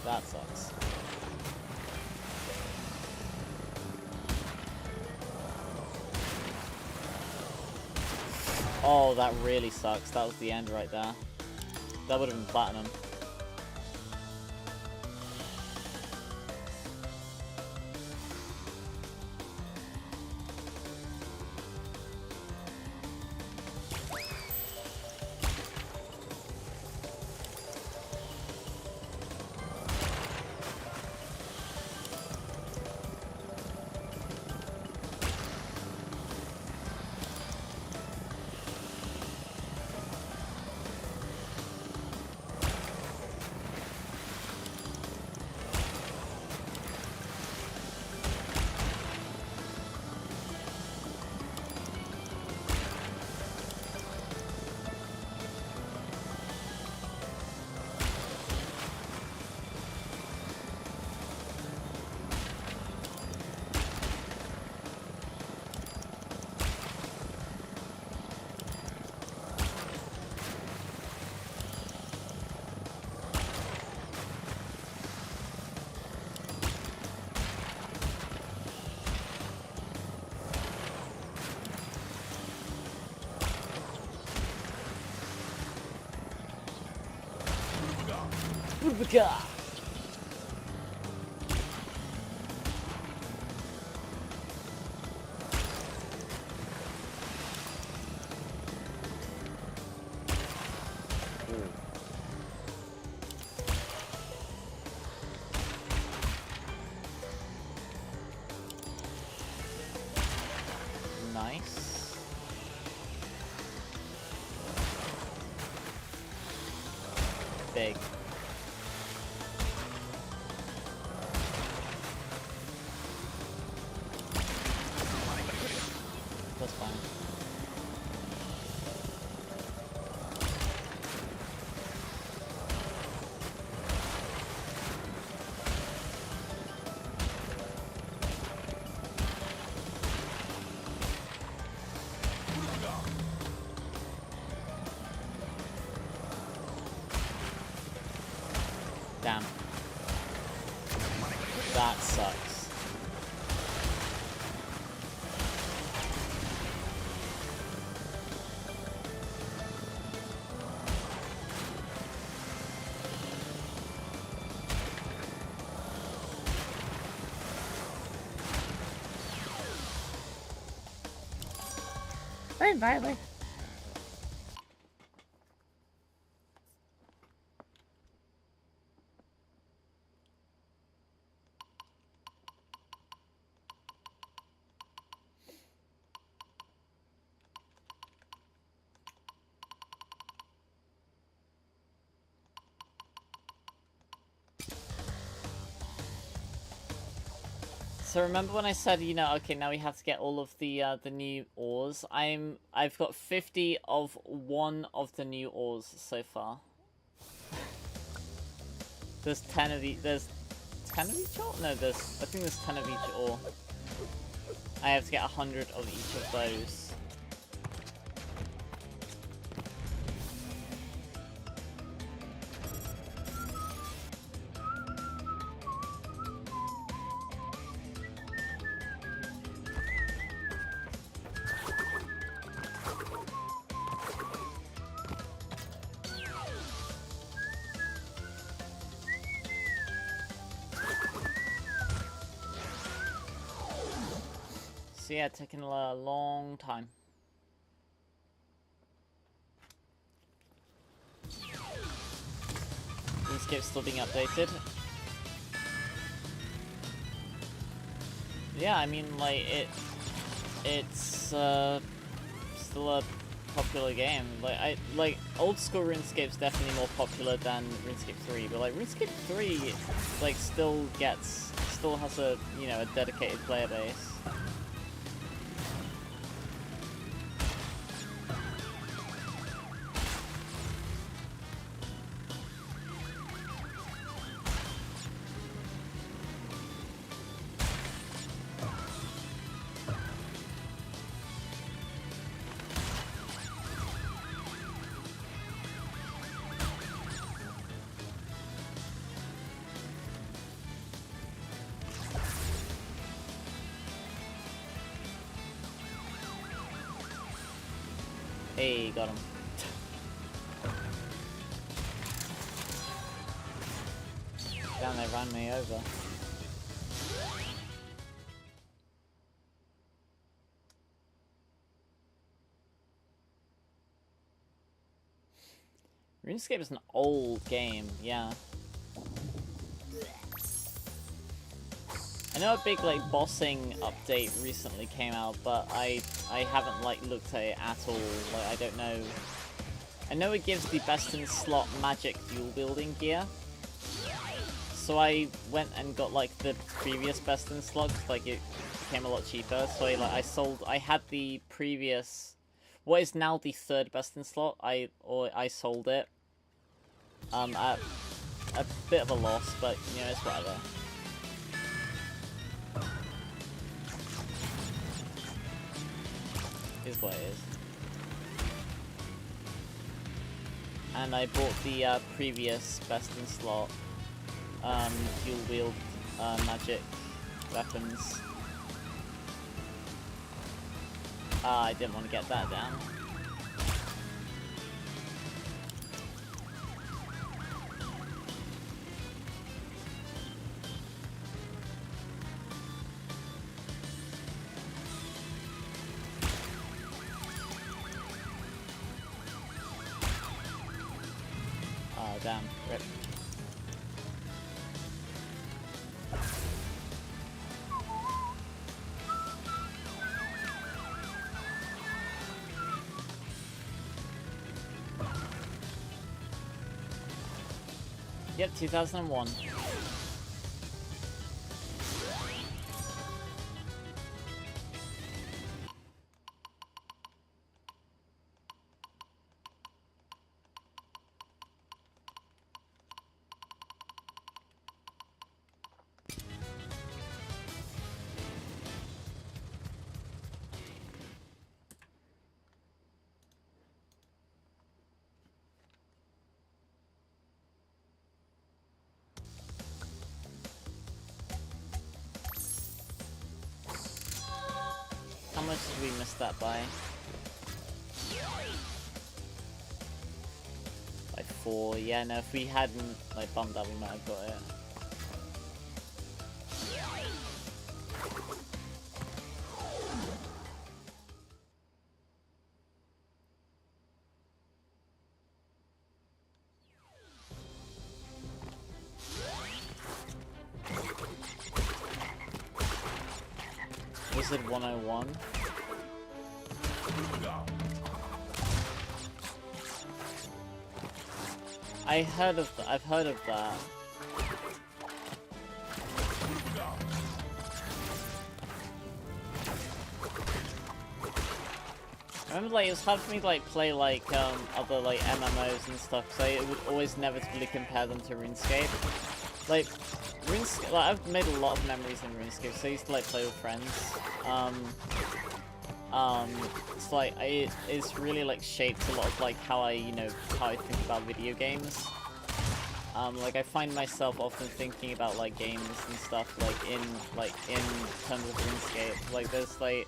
That sucks. Oh, that really sucks. That was the end right there. That would have been platinum. Nice. Big. That's fine. Damn. That sucks. Bye, Violet. So remember when I said, you know, okay, now we have to get all of the new ores. I've got 50 of one of the new ores so far. There's 10 of each. There's 10 of each ore? No, I think there's 10 of each ore. I have to get 100 of each of those. So yeah, taking a long time. RuneScape's still being updated. Yeah, I mean, like, it's still a popular game. Like old school RuneScape's definitely more popular than RuneScape 3, but like RuneScape 3 like still has a, you know, a dedicated player base. Hey, got him. Damn, they ran me over. RuneScape is an old game, yeah. I know a big like bossing update recently came out, but I haven't like looked at it at all. Like I don't know. I know it gives the best in slot magic dual wielding gear. So I went and got like the previous best in slot, 'cause, like it became a lot cheaper. So I had the previous, what is now the third best in slot. I sold it. At a bit of a loss, but you know, it's whatever. Is what it is. And I bought the previous best in slot dual wield magic weapons. I didn't want to get that down. Damn, rip. Yep, 2001. much did we miss that by? By 4. Yeah, no, if we hadn't like bumped that, we might have got it. Wizard 101. I've heard of that. I remember like it was hard for me to like play like other like MMOs and stuff because I would always inevitably compare them to RuneScape. Like RuneScape, like I've made a lot of memories in RuneScape, so I used to like play with friends. It's like it's really like shaped a lot of like how I think about video games. Like I find myself often thinking about like games and stuff in terms of RuneScape. Like there's like,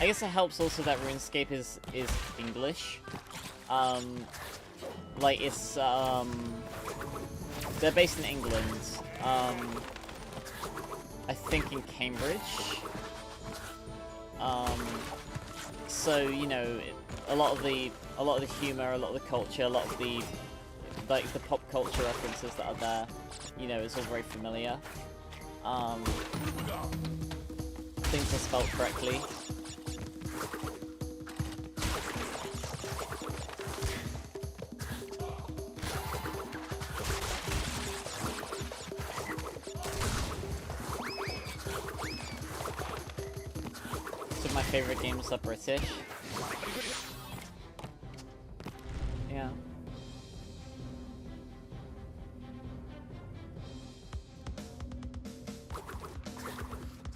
I guess it helps also that RuneScape is English. Like it's they're based in England. I think in Cambridge. So you know, a lot of the humor, a lot of the culture, a lot of the like the pop culture references that are there, you know, it's all very familiar. Things are spelled correctly. My favorite games are British. Yeah.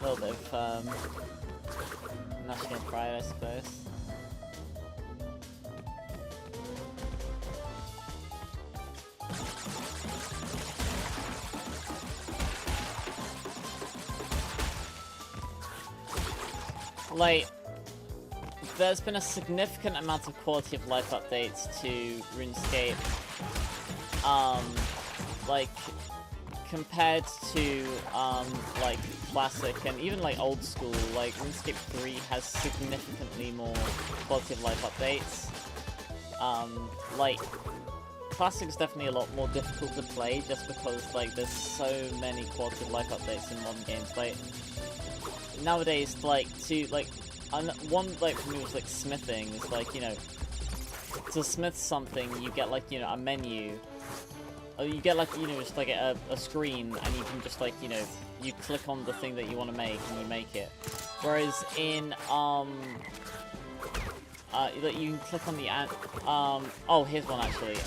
A little bit of national pride, I suppose. Like, there's been a significant amount of quality of life updates to RuneScape. Like, compared to, like, classic and even, like, old school, like, RuneScape 3 has significantly more quality of life updates. Like, classic is definitely a lot more difficult to play just because, like, there's so many quality of life updates in modern games. Like, nowadays, like, one, like, for me was, like, smithing. It's like, you know, to smith something, you get, like, you know, a menu. Or you get, like, you know, just, like, a screen, and you can just, like, you know, you click on the thing that you want to make, and you make it. Whereas in, like, you can click on the, oh, here's one, actually.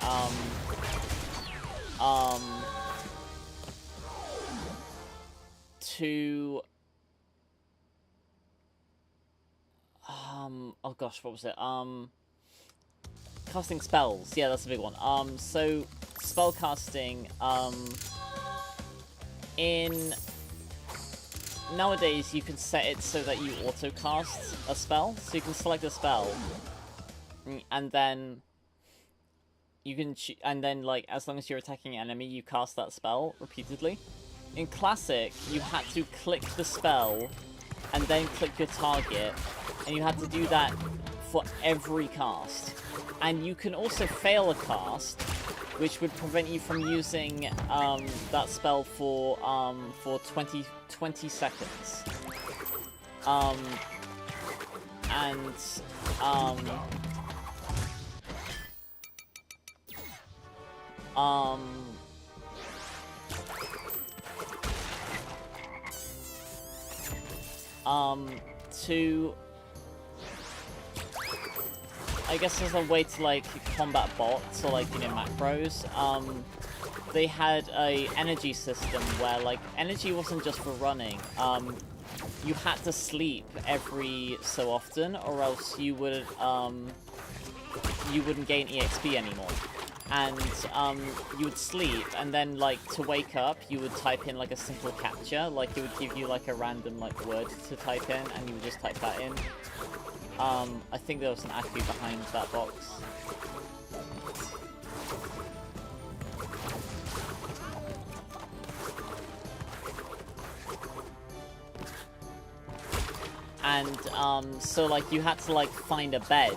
Oh gosh, what was it? Casting spells. Yeah, that's a big one. So, spell casting, nowadays you can set it so that you auto-cast a spell. So you can select a spell, and then you can, like, as long as you're attacking an enemy, you cast that spell repeatedly. In Classic, you had to click the spell, and then click your target, and you had to do that for every cast. And you can also fail a cast, which would prevent you from using that spell for 20 seconds. I guess as a way to, like, combat bots or, like, you know, macros, they had a energy system where, like, energy wasn't just for running. You had to sleep every so often, or else you wouldn't gain EXP anymore. and you would sleep, and then like to wake up you would type in like a simple captcha, like it would give you like a random like word to type in, and you would just type that in. I think there was an Aku behind that box. And so like you had to like find a bed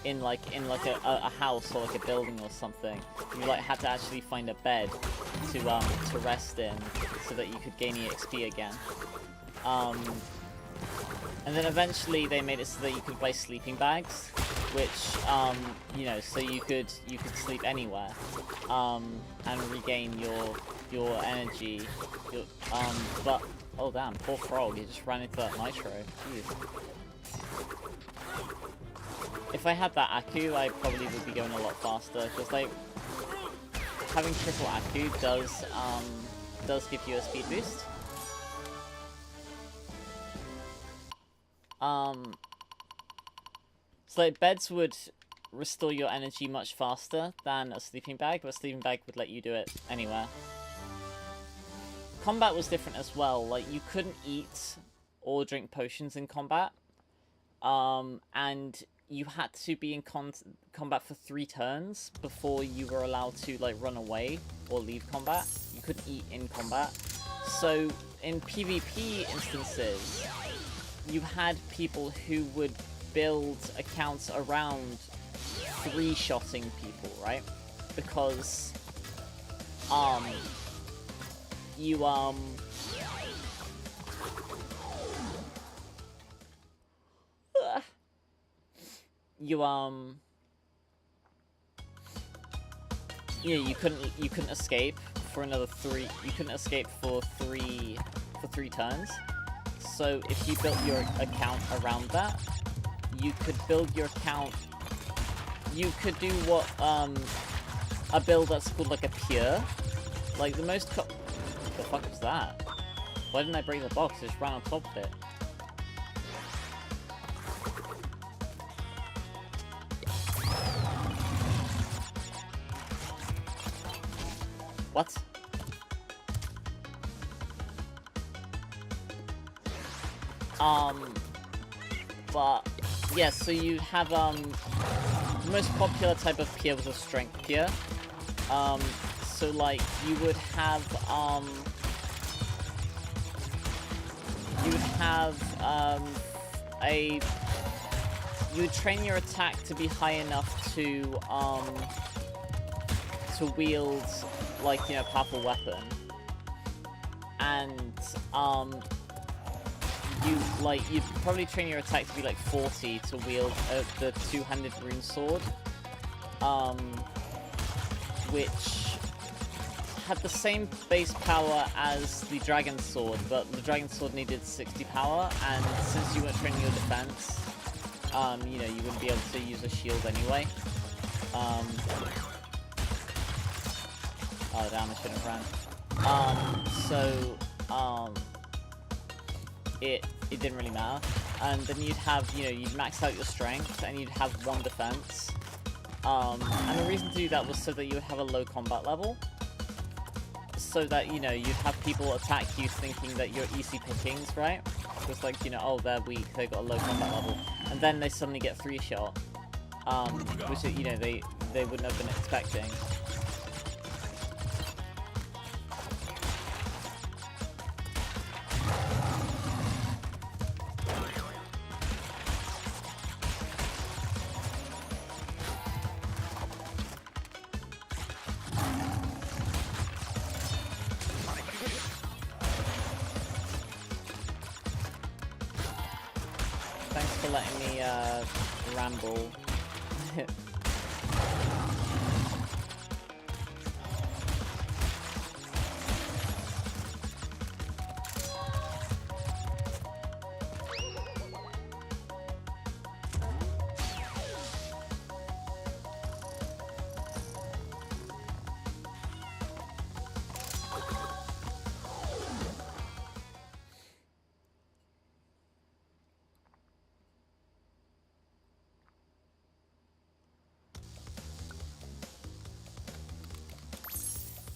in like a house or like a building or something. You like had to actually find a bed to rest in so that you could gain EXP again. And then eventually they made it so that you could buy sleeping bags, which you know, so you could sleep anywhere and regain your energy. But oh damn, poor frog, he just ran into that nitro. Jeez. If I had that Aku, I probably would be going a lot faster, because like having triple Aku does give you a speed boost. So like beds would restore your energy much faster than a sleeping bag, but a sleeping bag would let you do it anywhere. Combat was different as well. Like you couldn't eat or drink potions in combat, and you had to be in combat for 3 turns before you were allowed to like run away or leave combat. You couldn't eat in combat. So in PvP instances, you had people who would build accounts around 3-shotting people, right? Because you couldn't escape for another 3. You couldn't escape for 3 turns. So if you built your account around that, you could build your account. You could do what a build that's called like a pure, like the most. What the fuck was that? Why didn't I break the box? I just ran on top of it. What? But yeah, so you have the most popular type of peer was a strength peer. So like you would have you would train your attack to be high enough to wield like, you know, a powerful weapon, and you'd probably train your attack to be like 40 to wield the 2-handed rune sword, which had the same base power as the dragon sword, but the dragon sword needed 60 power, and since you weren't training your defense, you know, you wouldn't be able to use a shield anyway. Oh damn, I shouldn't have ran. It didn't really matter. And then you'd have, you know, you'd max out your strength, and you'd have 1 defense. And the reason to do that was so that you would have a low combat level. So that, you know, you'd have people attack you thinking that you're easy pickings, right? Just like, you know, oh, they're weak, they got a low combat level. And then they suddenly get 3-shot. Which, you know, they wouldn't have been expecting. Ramble.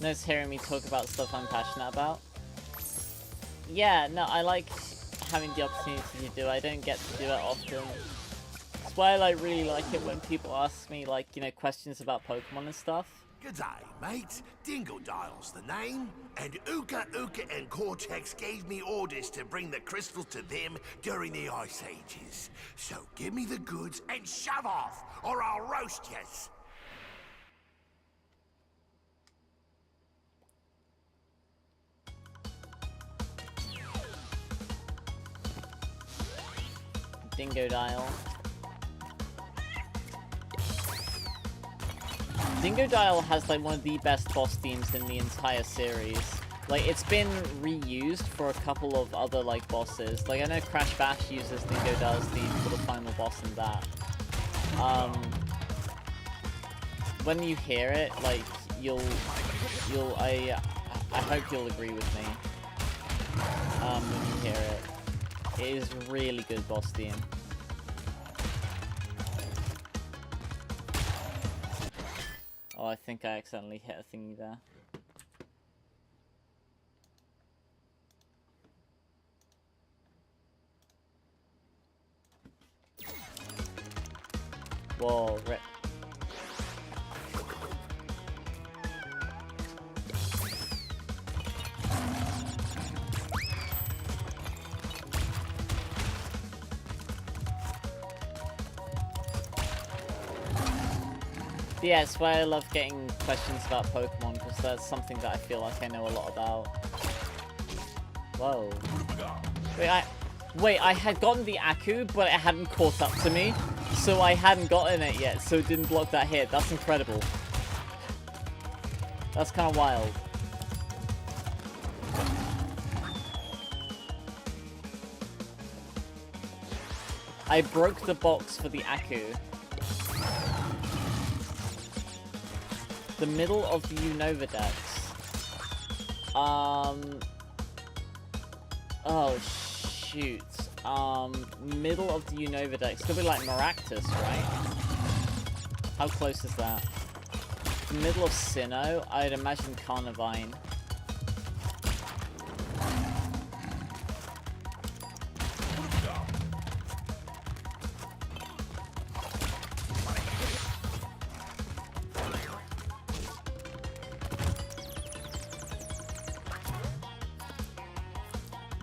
Nice hearing me talk about stuff I'm passionate about. Yeah, no, I like having the opportunity to do it. I don't get to do it often. That's why I like really like it when people ask me like, you know, questions about Pokemon and stuff. G'day, mate. Dingodile's the name. And Uka and Cortex gave me orders to bring the crystals to them during the Ice Ages. So give me the goods and shove off, or I'll roast yous. Dingodile. Dingodile has like one of the best boss themes in the entire series. Like, it's been reused for a couple of other like bosses. Like, I know Crash Bash uses Dingodile's theme for the final boss in that. When you hear it, like, I hope you'll agree with me. When you hear it. It is a really good boss theme. Oh, I think I accidentally hit a thingy there. Whoa, rip. Yeah, it's why I love getting questions about Pokemon, because that's something that I feel like I know a lot about. Whoa. Wait, I had gotten the Aku, but it hadn't caught up to me, so I hadn't gotten it yet, so it didn't block that hit. That's incredible. That's kind of wild. I broke the box for the Aku. The middle of the Unova Dex. Oh shoot. Middle of the Unova Dex. It's gonna be like Maractus, right? How close is that? The middle of Sinnoh, I'd imagine Carnivine.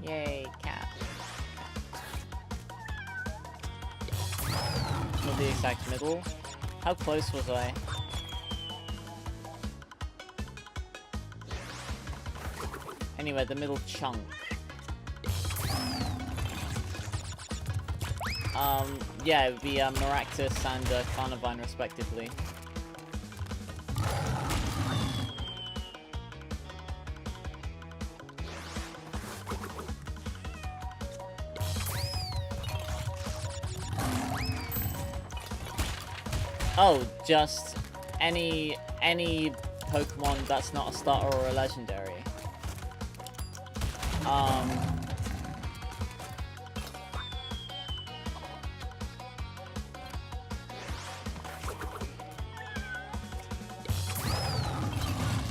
Yay, cat. Not the exact middle. How close was I? Anyway, the middle chunk. Yeah, it would be Maractus and Carnivine respectively. Oh, just any Pokemon that's not a starter or a legendary.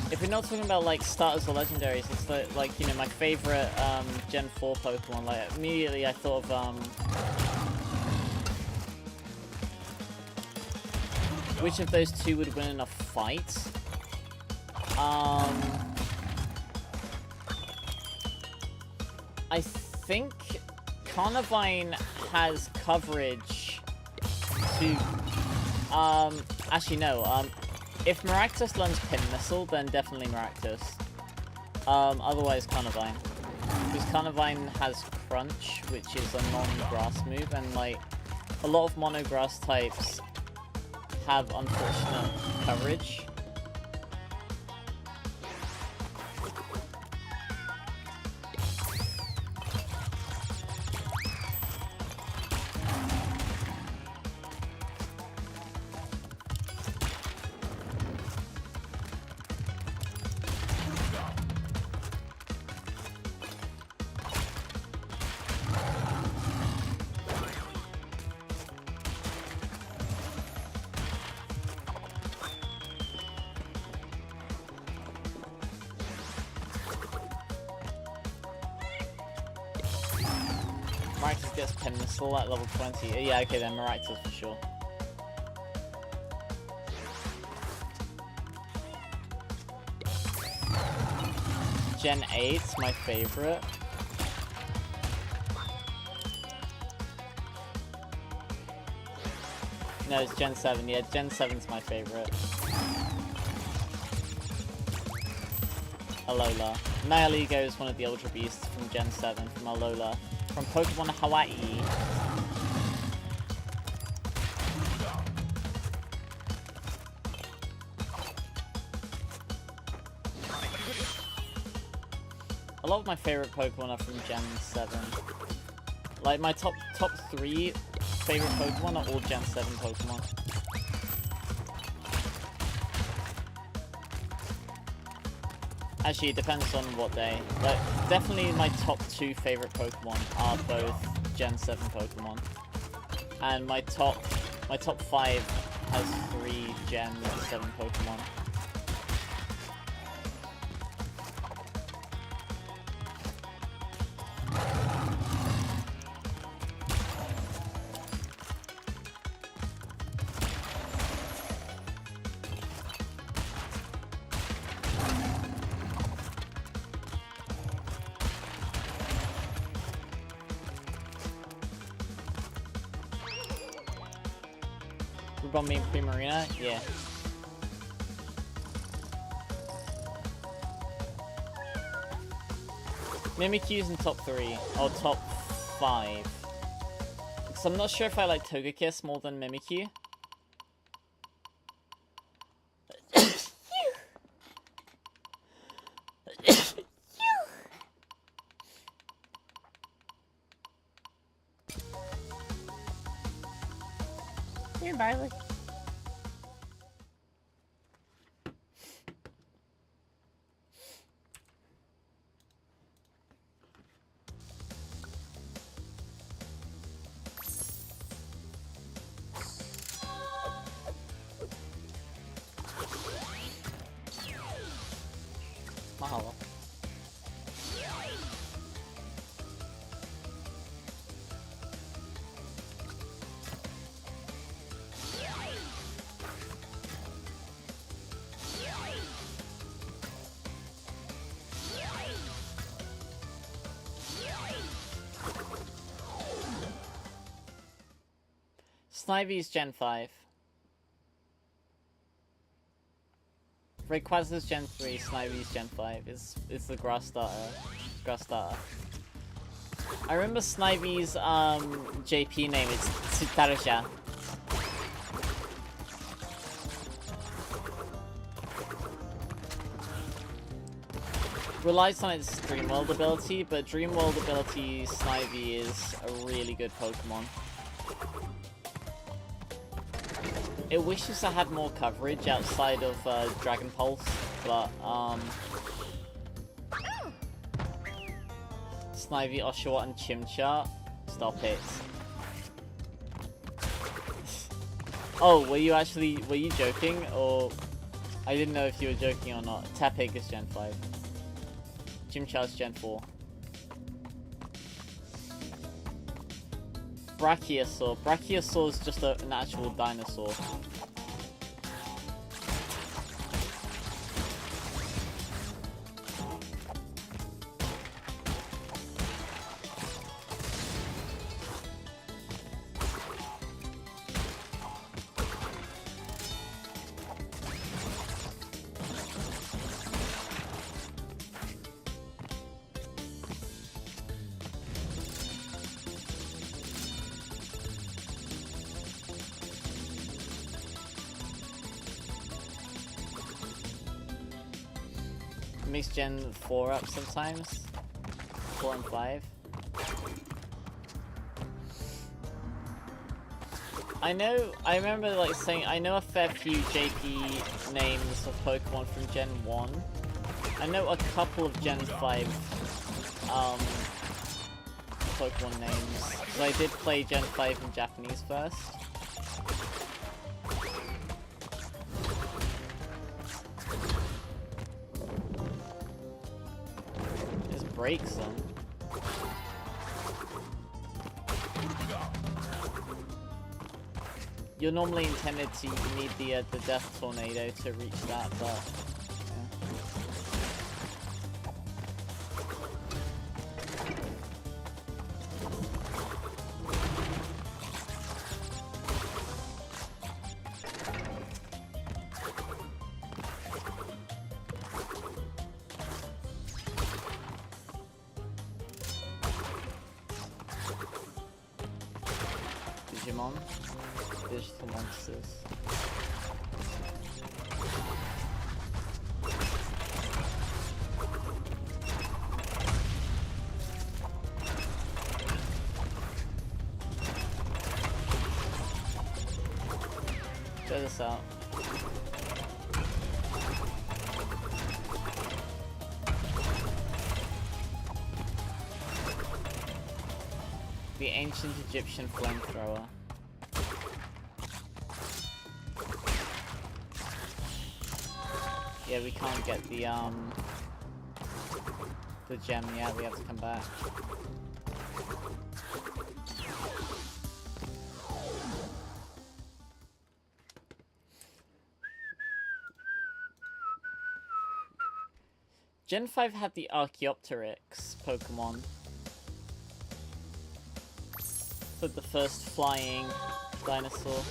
If we're not talking about like starters or legendaries, it's like you know, my favorite Gen 4 Pokemon. Like immediately I thought of which of those two would win in a fight? I think Carnivine has coverage to... actually no, if Maractus learns Pin Missile, then definitely Maractus. Otherwise Carnivine. Because Carnivine has Crunch, which is a non-grass move, and like, a lot of monograss types have unfortunate coverage. gets Pin Missile at level 20. Yeah, okay then, Maractus for sure. Gen 8's my favorite. No, it's Gen 7. Yeah, Gen 7's my favorite. Alola. Nihiligo is one of the Ultra Beasts from Gen 7 from Alola. From Pokemon Hawaii. A lot of my favorite Pokemon are from Gen 7. Like, my top 3 favorite Pokemon are all Gen 7 Pokemon. Actually, it depends on what day. But definitely my top 2 favorite Pokemon are both Gen 7 Pokemon. And my top 5 has 3 Gen 7 Pokemon. Me Primarina? Yeah. Mimikyu's in top 3, or top 5. Because I'm not sure if I like Togekiss more than Mimikyu. Here, Barley. Mahalo. Snivy's Gen 5. Rayquaza's Gen 3, Snivy's Gen 5. It's the grass starter. I remember Snivy's JP name, it's Tsutarusha. Relies on its Dreamworld ability, but Dreamworld ability Snivy is a really good Pokemon. It wishes I had more coverage outside of Dragon Pulse, but Snivy, Oshawott, and Chimchar, stop it. Oh, were you joking, or I didn't know if you were joking or not. Tepig is Gen 5. Chimchar's Gen 4. Brachiosaur. Brachiosaur is just an actual dinosaur. Mix Gen 4 up sometimes. 4 and 5. I remember like saying, I know a fair few JP names of Pokemon from Gen 1. I know a couple of Gen 5 Pokemon names. So I did play Gen 5 in Japanese first. Breaks them. you're normally intended to, you need the death tornado to reach that, but yeah. Digimon, digital monsters. Check this out. The ancient Egyptian flamethrower. Yeah, we can't get the gem yet, we have to come back. Gen 5 had the Archaeopteryx Pokemon. For the first flying dinosaur.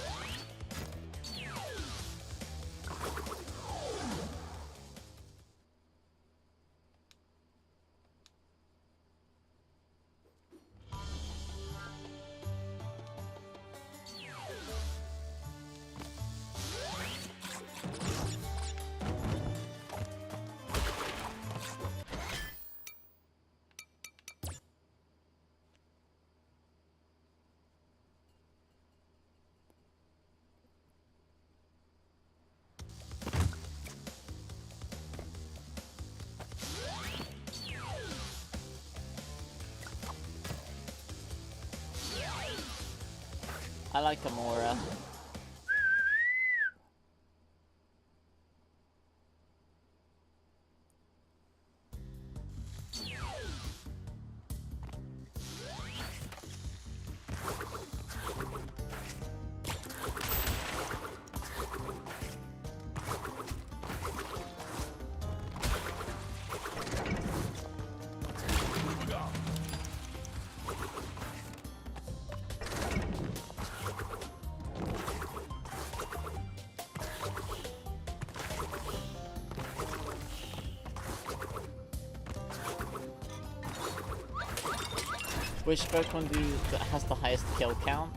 I like Amora. Which Pokemon that has the highest kill count?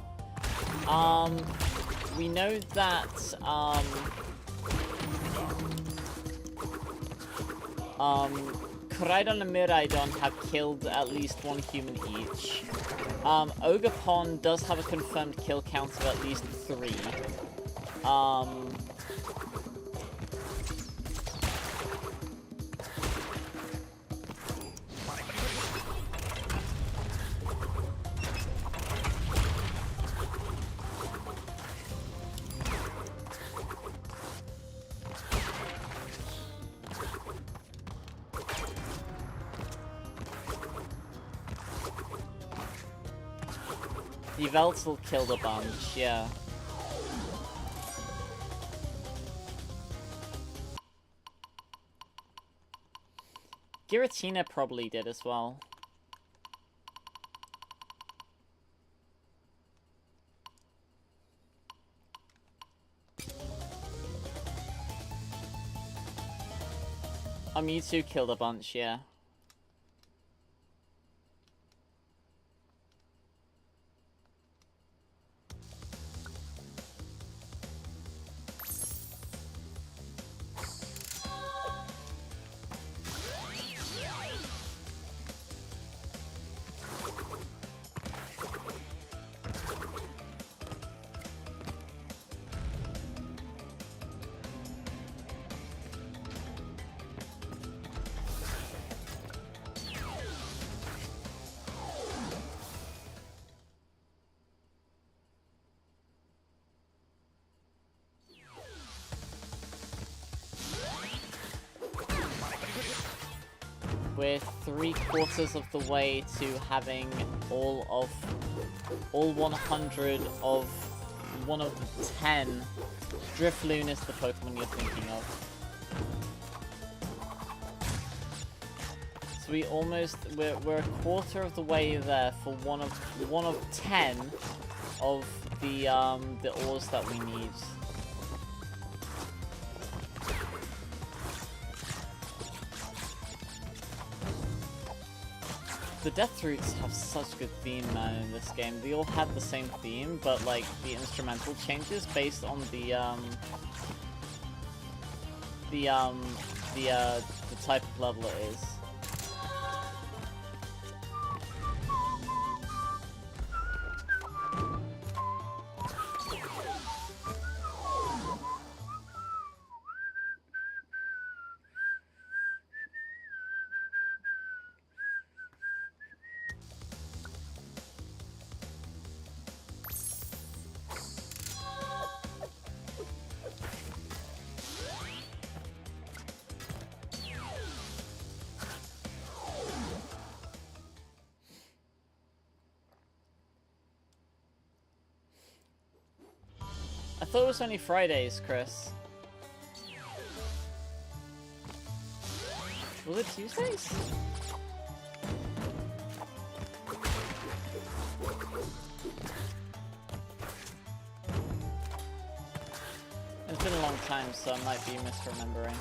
We know that, Koraidon and Miraidon have killed at least one human each. Ogerpon does have a confirmed kill count of at least 3. Veltal killed a bunch, yeah. Giratina probably did as well. Mewtwo killed a bunch, yeah. We're 3/4 of the way to having all 100 of one of the 10. Drifloon is the Pokemon you're thinking of. So we're a quarter of the way there for one of 10 of the ores that we need. The Death Roots have such good theme, man, in this game. They all have the same theme, but like the instrumental changes based on the type of level it is. I thought it was only Fridays, Chris. Was it Tuesdays? It's been a long time, so I might be misremembering.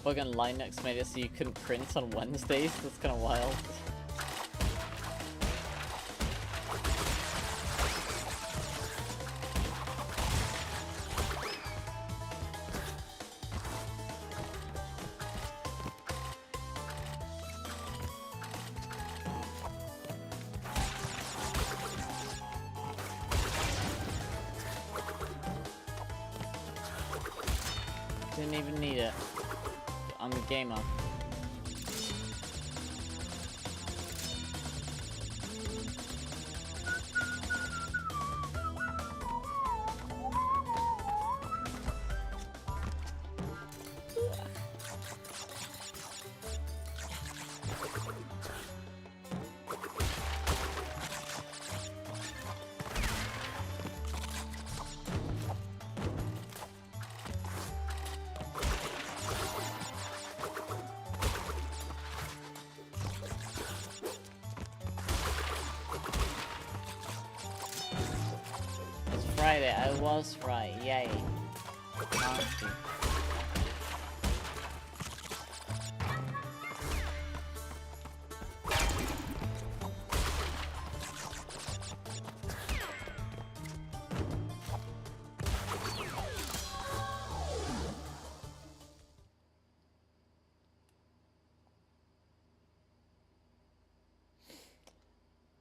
Bug on Linux made it so you couldn't print on Wednesdays. That's kind of wild. Didn't even need it. I'm a gamer. Friday, I was right, yay. Nasty.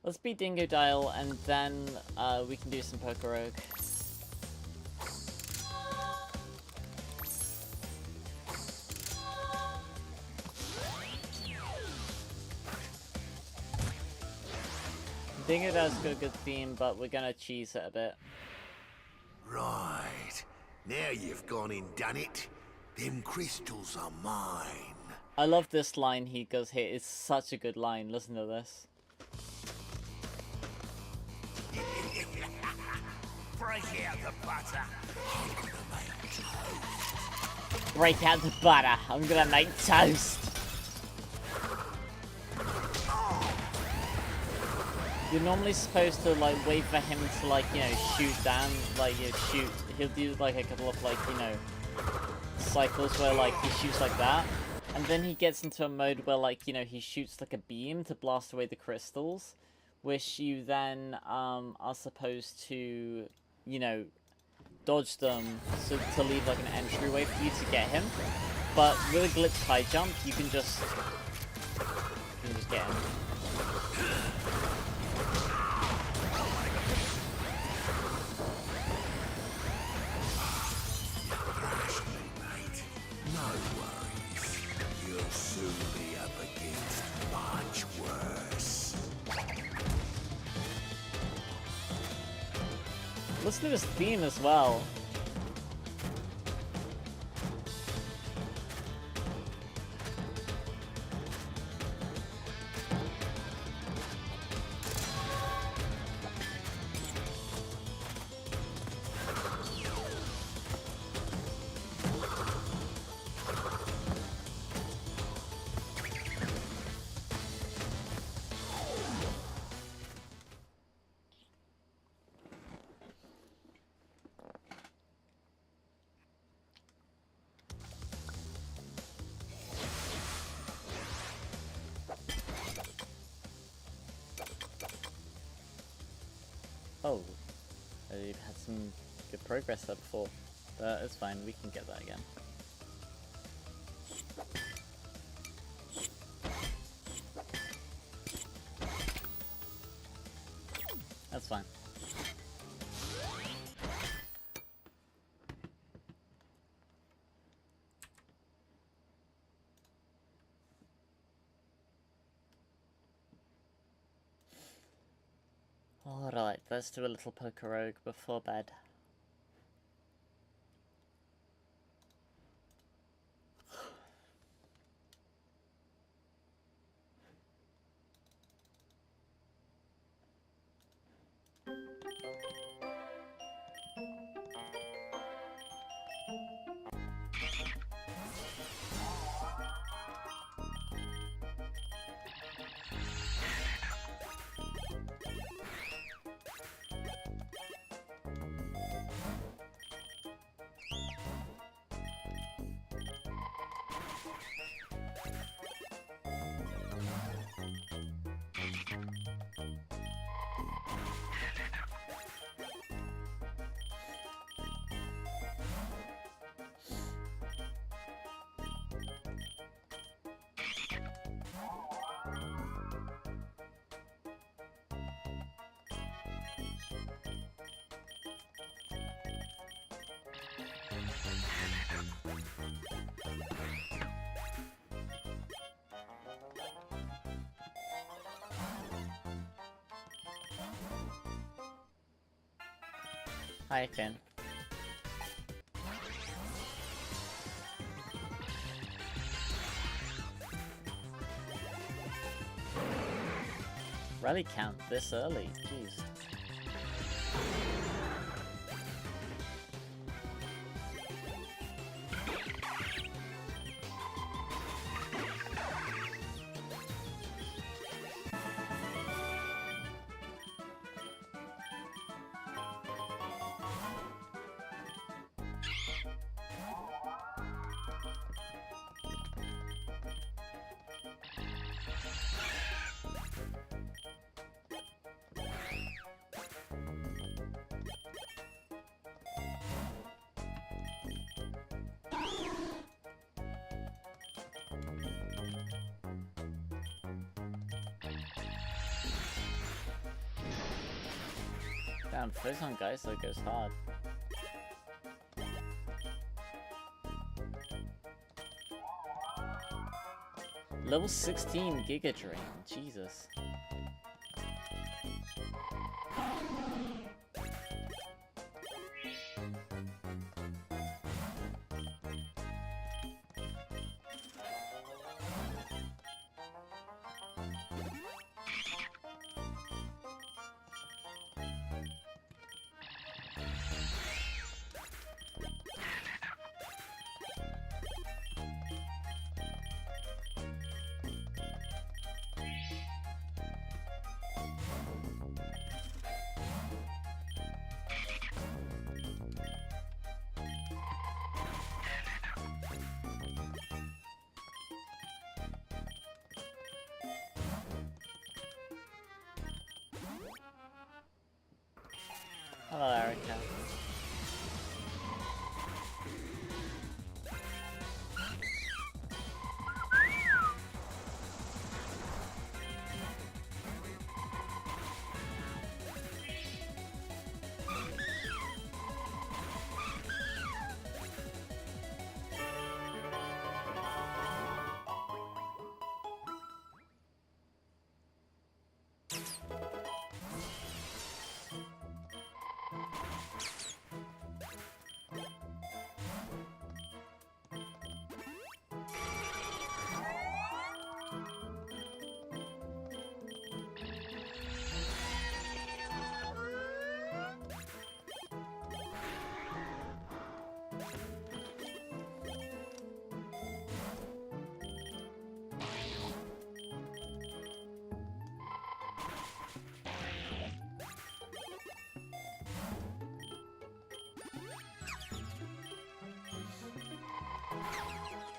Let's beat Dingo Dial and then we can do some Poker Rogue. Dingo Dial's got a good theme, but we're gonna cheese it a bit. Right. Now you've gone and done it. Them crystals are mine. I love this line he goes here. It's such a good line. Listen to this. Break out the butter. I'm gonna make toast. Break out the butter. I'm gonna make toast. you're normally supposed to like wait for him to like, you know, shoot down, like shoot. He'll do like a couple of like, you know, cycles where like he shoots like that, and then he gets into a mode where like, you know, he shoots like a beam to blast away the crystals, which you then are supposed to, you know, dodge them so to leave like an entryway for you to get him. But with a glitched high jump, you can just get him. No worries. You'll soon be up against much worse. Listen to his theme as well. Oh, they've had some good progress there before, but it's fine, we can get that again. That's fine. Alright, let's do a little poker rogue before bed. Hi, Finn. Rally count this early, jeez. Damn, first on guys that goes hard. Level 16 Giga Drain, Jesus. Hello, Erica.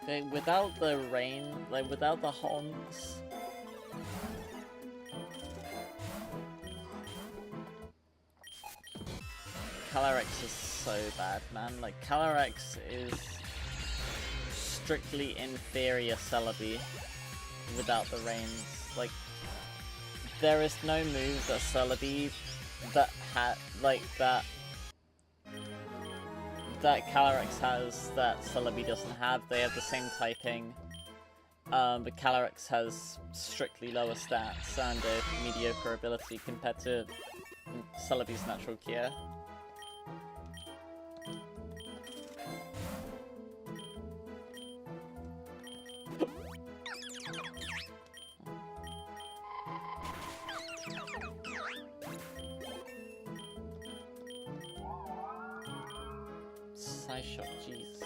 Okay, without the rain, like without the horns. Calyrex is so bad, man. Like, Calyrex is strictly inferior Celebi without the rains. Like, there is no move that Celebi that that Calyrex has that Celebi doesn't have. They have the same typing, but Calyrex has strictly lower stats and a mediocre ability compared to Celebi's natural gear. Side shot, jeez.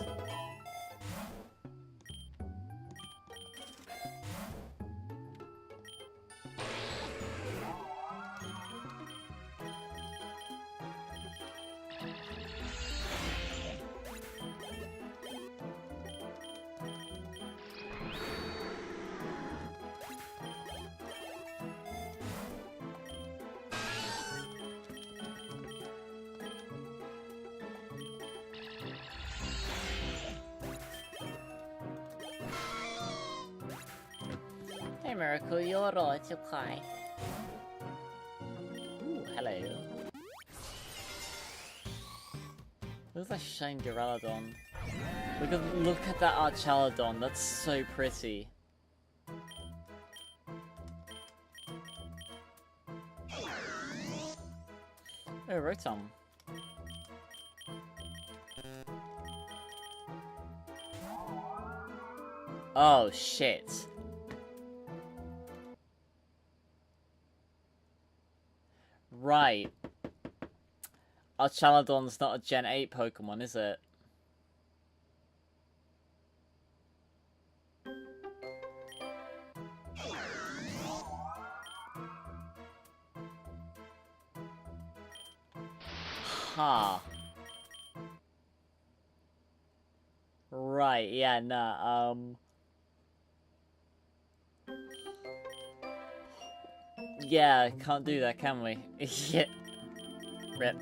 Hey Miracle, you're right, okay. Ooh, hello. Look at that shiny Duraludon. Look at that Archaludon, that's so pretty. Oh, Rotom. Oh, shit. Right. Archaludon's not a Gen 8 Pokemon, is it? Huh. Right, yeah, nah, yeah, can't do that, can we? Yeah. Rip.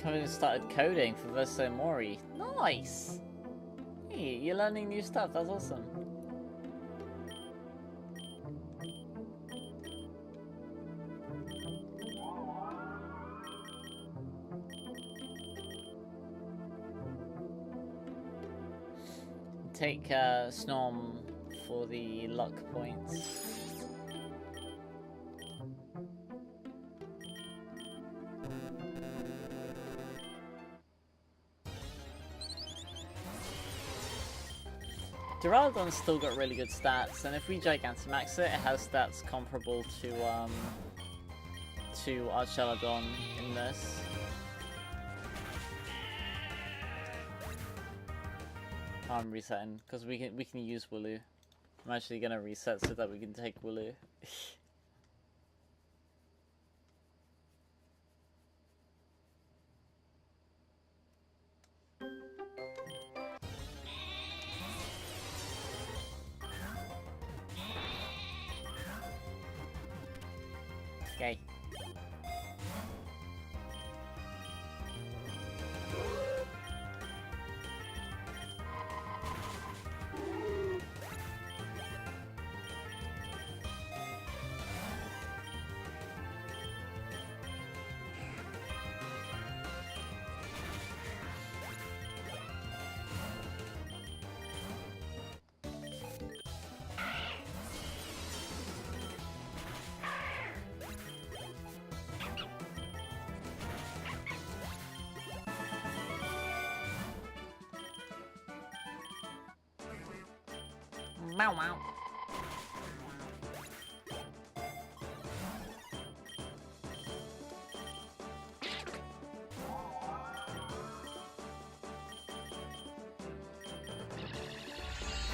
Haven't started coding for OMORI. Nice! Hey, you're learning new stuff, that's awesome. take Snorm for the luck points. Duraludon's still got really good stats, and if we Gigantamax it, it has stats comparable to Archelodon in this. I'm resetting because we can use Wooloo. I'm actually gonna reset so that we can take Wooloo. Okay. Wow, wow.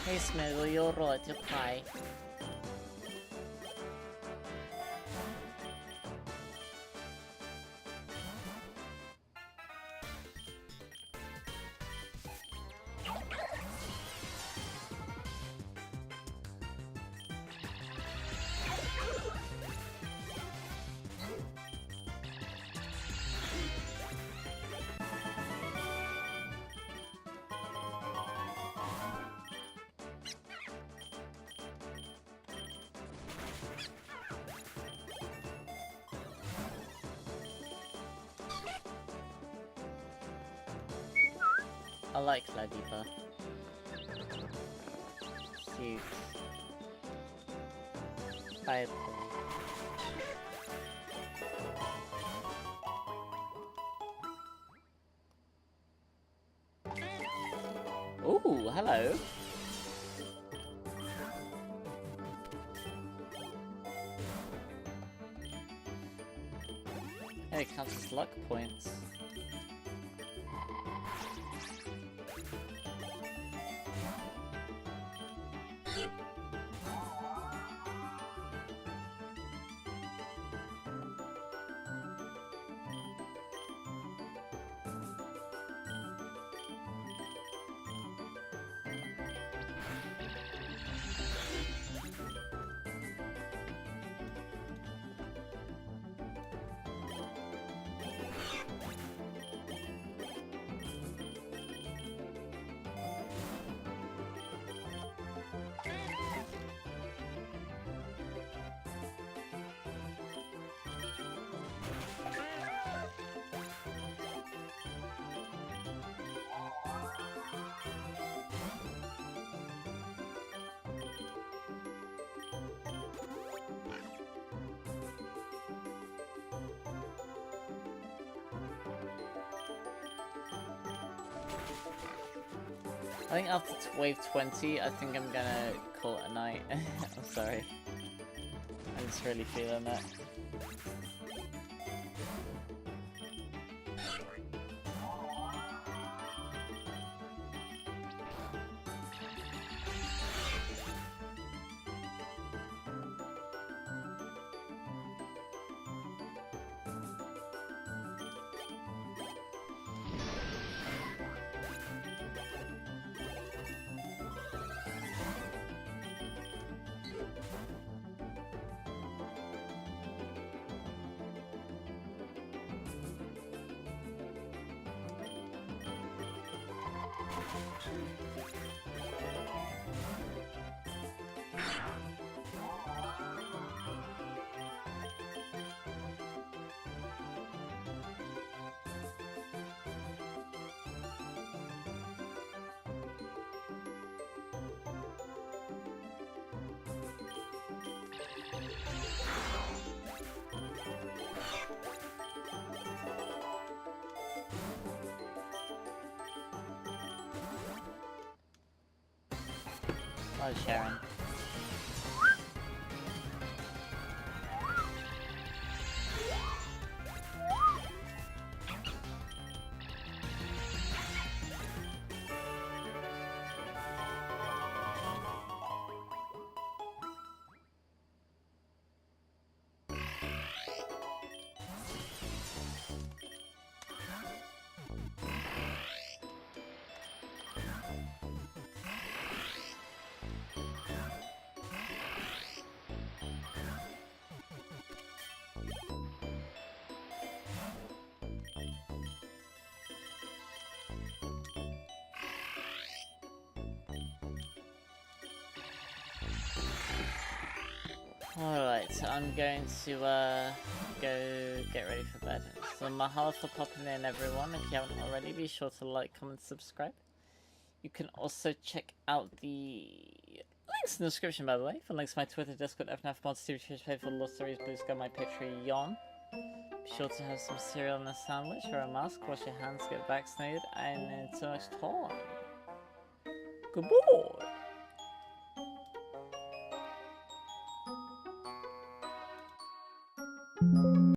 Hey Smiggle, you're right, you're pie. I like Ladipa. Cute. Bye. Ooh, hello. Hey, it counts as luck points. I think after wave 20, I think I'm gonna call it a night. I'm sorry. I'm just really feeling it. Oh, Sharon. Alright, so I'm going to go get ready for bed. So mahalo for popping in, everyone. If you haven't already, be sure to like, comment, subscribe. You can also check out the links in the description, by the way, for links to my Twitter, Discord, FNAF mods, TV shows, pay for Lost Stories, Blue Sky, my Patreon. Be sure to have some cereal and a sandwich, or a mask, wash your hands, get vaccinated, and until next time, goodbye!